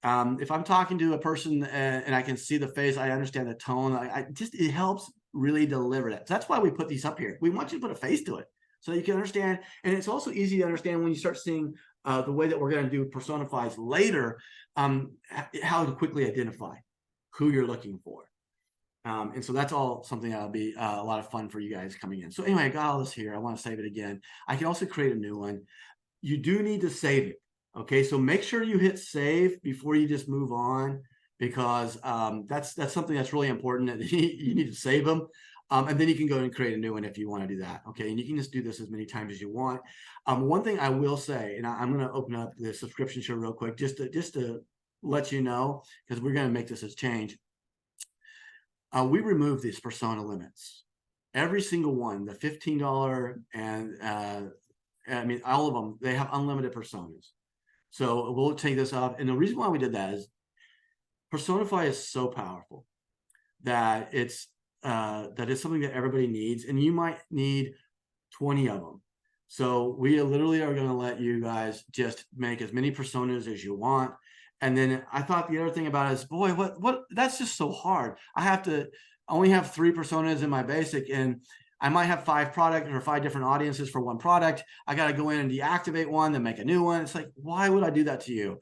If I'm talking to a person and I can see the face, I understand the tone. It helps really deliver that. So that's why we put these up here. We want you to put a face to it so that you can understand. And it's also easy to understand when you start seeing the way that we're going to do personifies later, how to quickly identify who you're looking for. And so that's all something that'll be a lot of fun for you guys coming in. So anyway, I got all this here. I want to save it again. I can also create a new one. You do need to save it. Okay, so make sure you hit save before you just move on, because that's something that's really important. That you need to save them, and then you can go and create a new one if you want to do that. Okay, and you can just do this as many times as you want. One thing I will say, and I'm going to open up the subscription show real quick, just to let you know, because we're going to make this as change. We remove these persona limits, every single one, the $15 and I mean all of them. They have unlimited personas. So we'll take this off. And the reason why we did that is Personify is so powerful that it's something that everybody needs, and you might need 20 of them. So we literally are going to let you guys just make as many personas as you want. And then I thought the other thing about it is, boy, what that's just so hard. I only have 3 personas in my basic, and I might have 5 products or 5 different audiences for one product. I got to go in and deactivate one, then make a new one. It's like, why would I do that to you?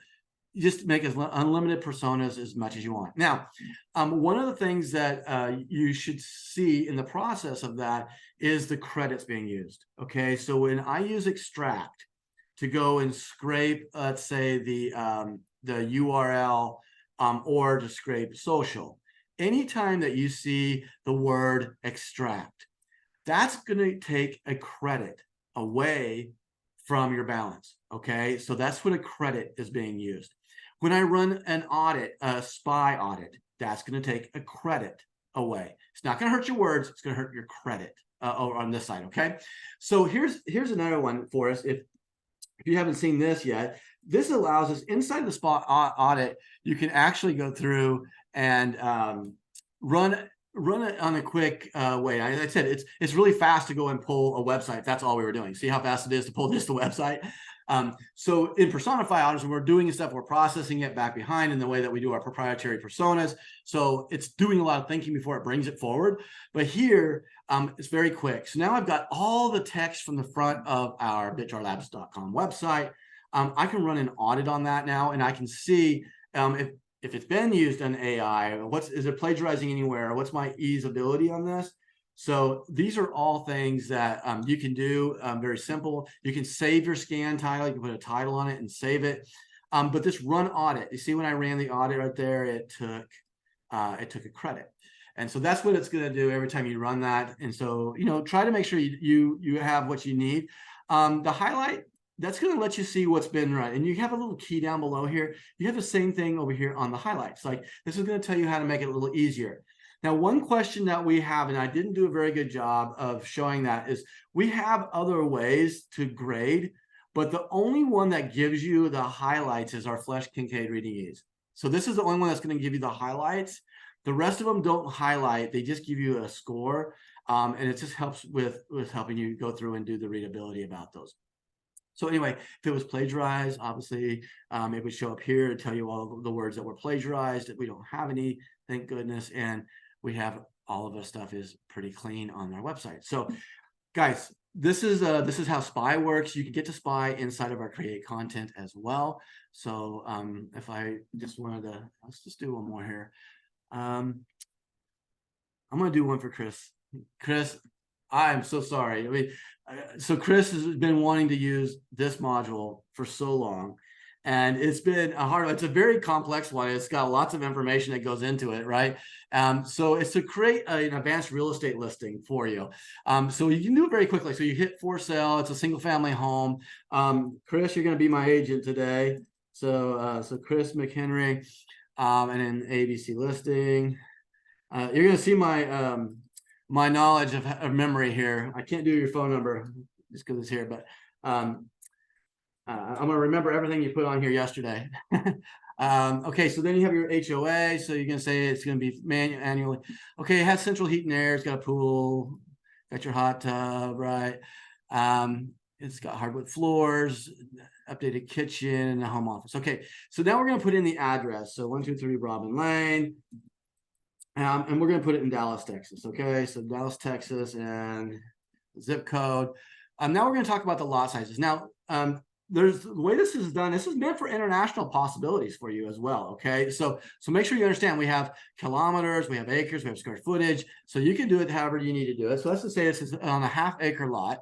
You just make as unlimited personas as much as you want. Now, one of the things that you should see in the process of that is the credits being used. Okay, so when I use extract to go and scrape, let's say the URL or to scrape social, anytime that you see the word extract, that's going to take a credit away from your balance. Okay, so that's when a credit is being used. When I run an audit, a spy audit, that's going to take a credit away. It's not going to hurt your words, it's going to hurt your credit over on this side. Okay, so here's another one for us. If you haven't seen this yet, this allows us inside the spot audit, you can actually go through and run it on a quick way. I said it's really fast to go and pull a website. That's all we were doing. See how fast it is to pull just the website. So in Personify audits, when we're doing stuff, we're processing it back behind in the way that we do our proprietary personas. So it's doing a lot of thinking before it brings it forward. But here, it's very quick. So now I've got all the text from the front of our bitjarlabs.com website. I can run an audit on that now, and I can see if it's been used in AI, is it plagiarizing anywhere? What's my easeability on this? So these are all things that you can do, very simple. You can save your scan title. You can put a title on it and save it. But this run audit, you see when I ran the audit right there, it took a credit. And so that's what it's going to do every time you run that. And so, try to make sure you have what you need. The highlight, that's going to let you see what's been run. And you have a little key down below here. You have the same thing over here on the highlights. Like, this is going to tell you how to make it a little easier. Now, one question that we have, and I didn't do a very good job of showing that, is we have other ways to grade but the only one that gives you the highlights is our Flesh Kincaid reading ease. So this is the only one that's going to give you the highlights. The rest of them don't highlight, they just give you a score. And it just helps with helping you go through and do the readability about those. So anyway, if it was plagiarized, obviously, it would show up here and tell you all the words that were plagiarized. We don't have any, thank goodness. And we have all of the stuff is pretty clean on our website. So guys, this is how SPY works. You can get to SPY inside of our create content as well. So if I just wanted to, let's just do one more here. I'm going to do one for Chris. Chris, I'm so sorry. I mean, so Chris has been wanting to use this module for so long, and it's been it's a very complex one. It's got lots of information that goes into it, right? So it's to create an advanced real estate listing for you. So you can do it very quickly. So you hit for sale. It's a single family home. Chris, you're going to be my agent today. So Chris McHenry, and then ABC listing. You're going to see my my knowledge of memory here. I can't do your phone number just because it's here, but I'm going to remember everything you put on here yesterday. Okay, so then you have your HOA. So you're going to say it's going to be annually. Okay, it has central heat and air. It's got a pool. Got your hot tub, right? It's got hardwood floors, updated kitchen, and a home office. Okay, so now we're going to put in the address. So 123 Robin Lane. And we're going to put it in Dallas, Texas. Okay, so Dallas, Texas, and zip code. Now we're going to talk about the lot sizes. Now, there's the way this is done. This is meant for international possibilities for you as well. Okay, so make sure you understand. We have kilometers, we have acres, we have square footage. So you can do it however you need to do it. So let's just say this is on a half-acre lot.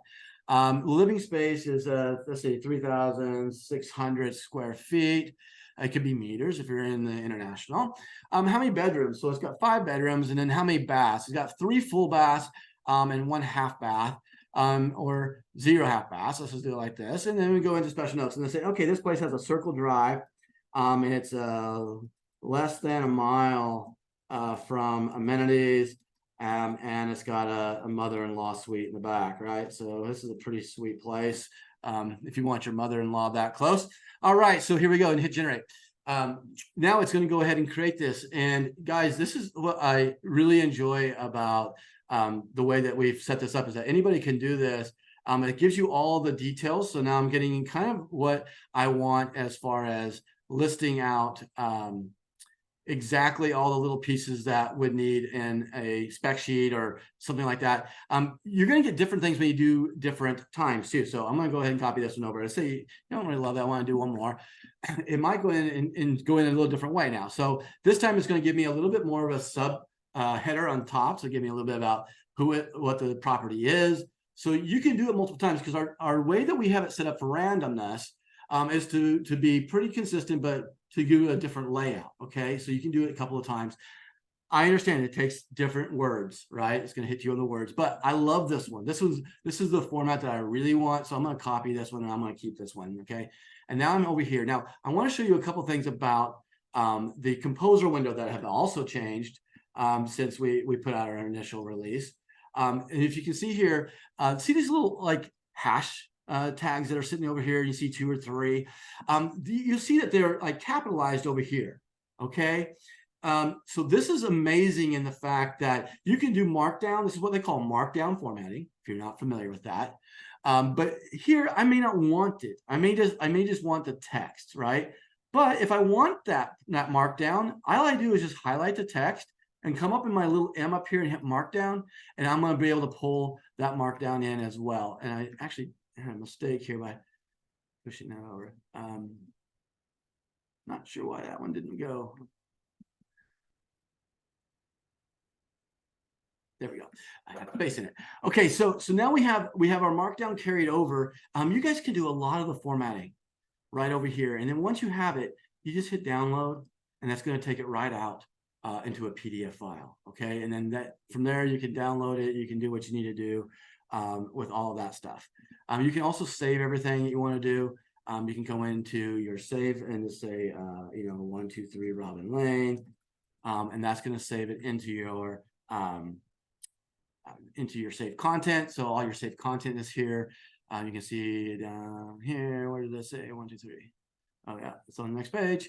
Living space is let's say 3,600 square feet. It could be meters if you're in the international. How many bedrooms? So it's got 5 bedrooms, and then how many baths? It's got 3 full baths and 1 half bath, or 0 half baths. Let's just do it like this. And then we go into special notes and they say, okay, this place has a circle drive, and it's less than a mile from amenities, and it's got a mother-in-law suite in the back, right? So this is a pretty sweet place if you want your mother-in-law that close. All right, so here we go and hit generate. Now it's going to go ahead and create this. And guys, this is what I really enjoy about the way that we've set this up, is that anybody can do this. It gives you all the details. So now I'm getting kind of what I want as far as listing out exactly all the little pieces that would need in a spec sheet or something like that. You're going to get different things when you do different times too. So I'm going to go ahead and copy this one over. I say you don't really love that. I want to do one more. It might go in and go in a little different way now. So this time it's going to give me a little bit more of a sub header on top. So give me a little bit about what the property is. So you can do it multiple times, because our way that we have it set up for randomness is to be pretty consistent, but to give a different layout. Okay, so you can do it a couple of times. I understand it takes different words, right? It's going to hit you on the words, but I love this one. This is the format that I really want. So I'm going to copy this one and I'm going to keep this one. Okay, and now I'm over here. Now I want to show you a couple things about the composer window that have also changed since we put out our initial release. And if you can see here, see these little like hash tags that are sitting over here. You see 2 or 3. You see that they're like capitalized over here. Okay. So this is amazing in the fact that you can do markdown. This is what they call markdown formatting, if you're not familiar with that. But here I may not want it. I may just want the text, right? But if I want that markdown, all I do is just highlight the text and come up in my little M up here and hit markdown, and I'm going to be able to pull that markdown in as well. And I actually had a mistake here by pushing that over. Not sure why that one didn't go. There we go. I have space in it. Okay, so now we have our markdown carried over. You guys can do a lot of the formatting right over here, and then once you have it, you just hit download, and that's going to take it right out into a PDF file. Okay, and then from there you can download it. You can do what you need to do with all of that stuff. You can also save everything that you want to do. You can go into your save and just say 123 Robin Lane, and that's going to save it into your saved content. So all your saved content is here. You can see down here, where did this say? 1, 2, 3. Oh yeah, it's on the next page.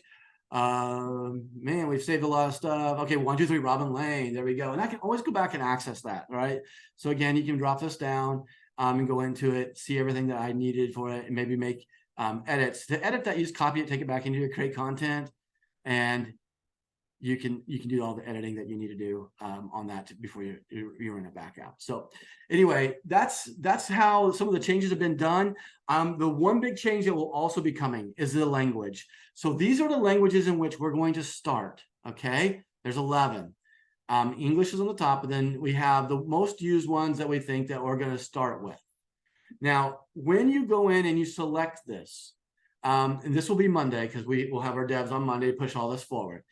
Man, we've saved a lot of stuff. Okay, 1, 2, 3, Robin Lane. There we go. And I can always go back and access that, right? So again, you can drop this down and go into it, see everything that I needed for it, and maybe make edits. To edit that, you just copy it, take it back into your create content, and you can do all the editing that you need to do on that before you run it back out. So anyway, that's how some of the changes have been done. The one big change that will also be coming is the language. So these are the languages in which we're going to start. Okay, there's 11. English is on the top, but then we have the most used ones that we think that we're going to start with. Now, when you go in and you select this, and this will be Monday because we will have our devs on Monday to push all this forward.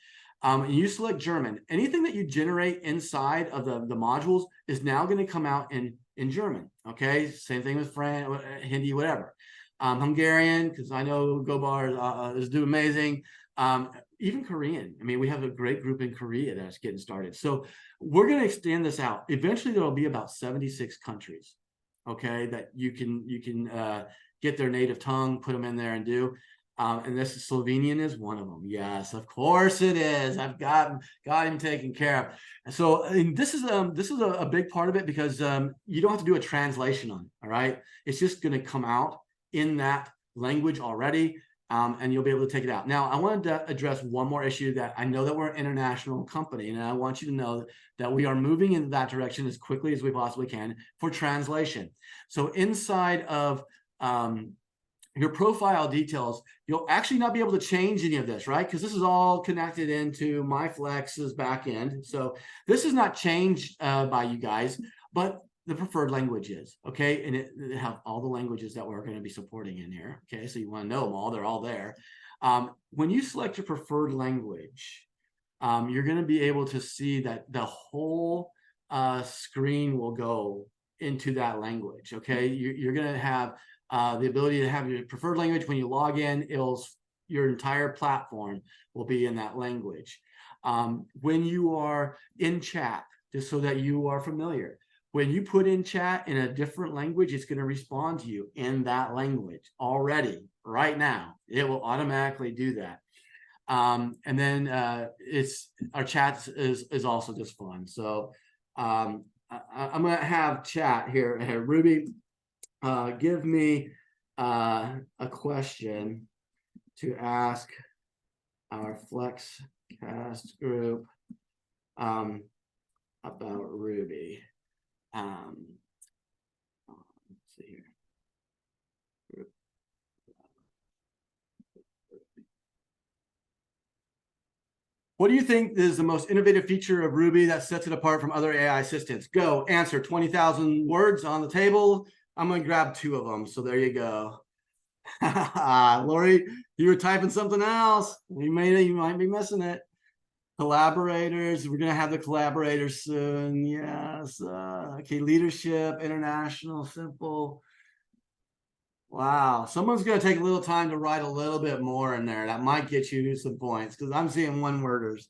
And you select German. Anything that you generate inside of the modules is now going to come out in German. Okay, same thing with French, Hindi, whatever. Hungarian, because I know Gobar is doing amazing. Even Korean. I mean, we have a great group in Korea that's getting started. So we're going to extend this out. Eventually, there will be about 76 countries. Okay, that you can get their native tongue, put them in there and do. And this is Slovenian is one of them. Yes, of course it is. I've got him taken care of. And so this is a big part of it because you don't have to do a translation on it. All right, it's just going to come out in that language already, and you'll be able to take it out. Now, I wanted to address one more issue that I know that we're an international company, and I want you to know that we are moving in that direction as quickly as we possibly can for translation. So inside of your profile details, you'll actually not be able to change any of this, right? Because this is all connected into MyFlex's backend. So this is not changed by you guys, but the preferred language is, okay? And it have all the languages that we're going to be supporting in here, okay? So you want to know them all, they're all there. When you select your preferred language, you're going to be able to see that the whole screen will go into that language, okay? You're going to have the ability to have your preferred language. When you log in, your entire platform will be in that language. When you are in chat, just so that you are familiar, when you put in chat in a different language, it's going to respond to you in that language already, right now. It will automatically do that. And then our chat is also just fun. So I'm going to have chat here. Ruby, give me a question to ask our FLEXCast group about Ruby. Let's see here. What do you think is the most innovative feature of Ruby that sets it apart from other AI assistants? Go, answer. 20,000 words on the table. I'm going to grab 2 of them. So there you go. Lori, you were typing something else. You might be missing it. Collaborators. We're going to have the collaborators soon. Yes. Okay. Leadership, international, simple. Wow. Someone's going to take a little time to write a little bit more in there. That might get you some points because I'm seeing one-worders.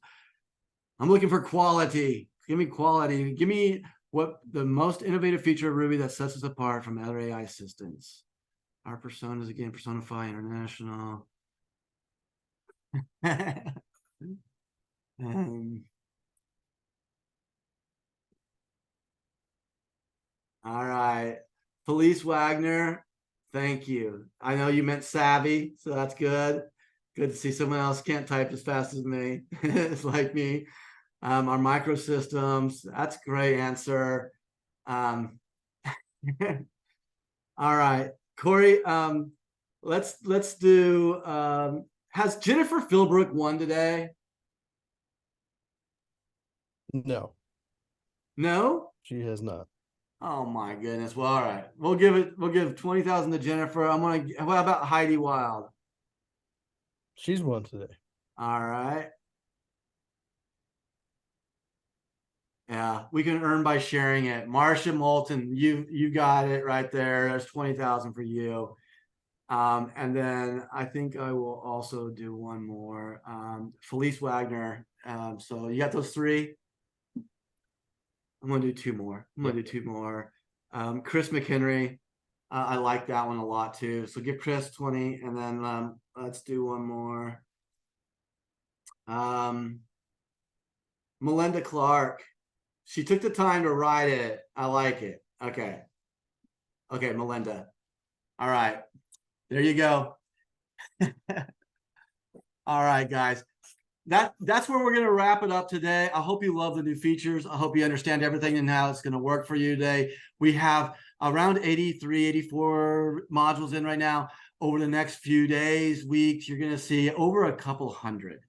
I'm looking for quality. Give me quality. Give me what the most innovative feature of Ruby that sets us apart from other AI assistants. Our personas, again, Personify International. All right. Felice Wagner, thank you. I know you meant savvy, so that's good. Good to see someone else can't type as fast as me. It's like me. Our microsystems, that's a great answer. All right, Corey, let's do, has Jennifer Philbrook won today? No, No? she has not. Oh my goodness. Well, all right. We'll give 20,000 to Jennifer. What about Heidi Wild? She's won today. All right. Yeah, we can earn by sharing it. Marcia Moulton, you got it right there. There's 20,000 for you. And then I think I will also do one more. Felice Wagner. So you got those 3? I'm gonna do 2 more. Chris McHenry. I like that one a lot too. So give Chris 20, and then let's do one more. Melinda Clark. She took the time to write it. I like it. Okay. Okay, Melinda. All right. There you go. All right, guys. That's where we're going to wrap it up today. I hope you love the new features. I hope you understand everything and how it's going to work for you today. We have around 83, 84 modules in right now. Over the next few days, weeks, you're going to see over a couple hundred.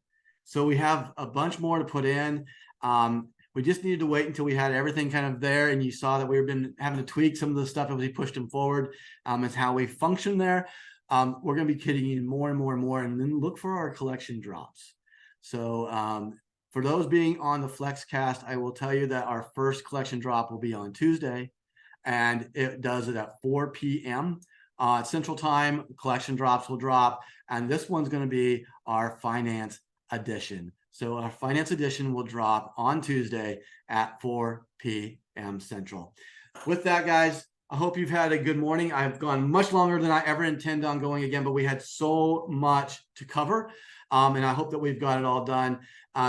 So we have a bunch more to put in. We just needed to wait until we had everything kind of there, and you saw that we've been having to tweak some of the stuff as we pushed them forward. Is how we function there. We're going to be kidding you more and more and more, and then look for our collection drops. So for those being on the FLEXCast, I will tell you that our first collection drop will be on Tuesday, and it does it at 4 p.m. Central Time. Collection drops will drop, and this one's going to be our finance edition. So our finance edition will drop on Tuesday at 4 p.m. Central. With that, guys, I hope you've had a good morning. I've gone much longer than I ever intend on going again, but we had so much to cover. And I hope that we've got it all done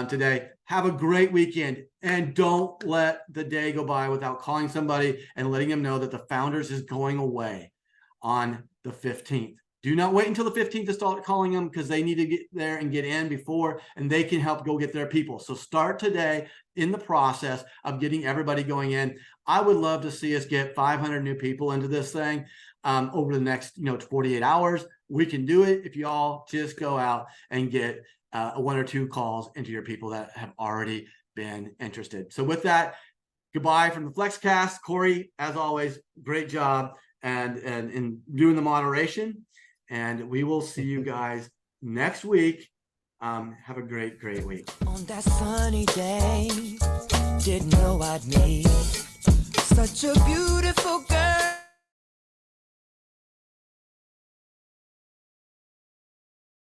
today. Have a great weekend, and don't let the day go by without calling somebody and letting them know that the Founders is going away on the 15th. Do not wait until the 15th to start calling them, because they need to get there and get in before, and they can help go get their people. So start today in the process of getting everybody going in. I would love to see us get 500 new people into this thing over the next 48 hours. We can do it if you all just go out and get 1 or 2 calls into your people that have already been interested. So with that, goodbye from the FLEXCast. Corey, as always, great job and in doing the moderation. And we will see you guys next week. Have a great week. On that sunny day, didn't know I'd meet such a beautiful girl.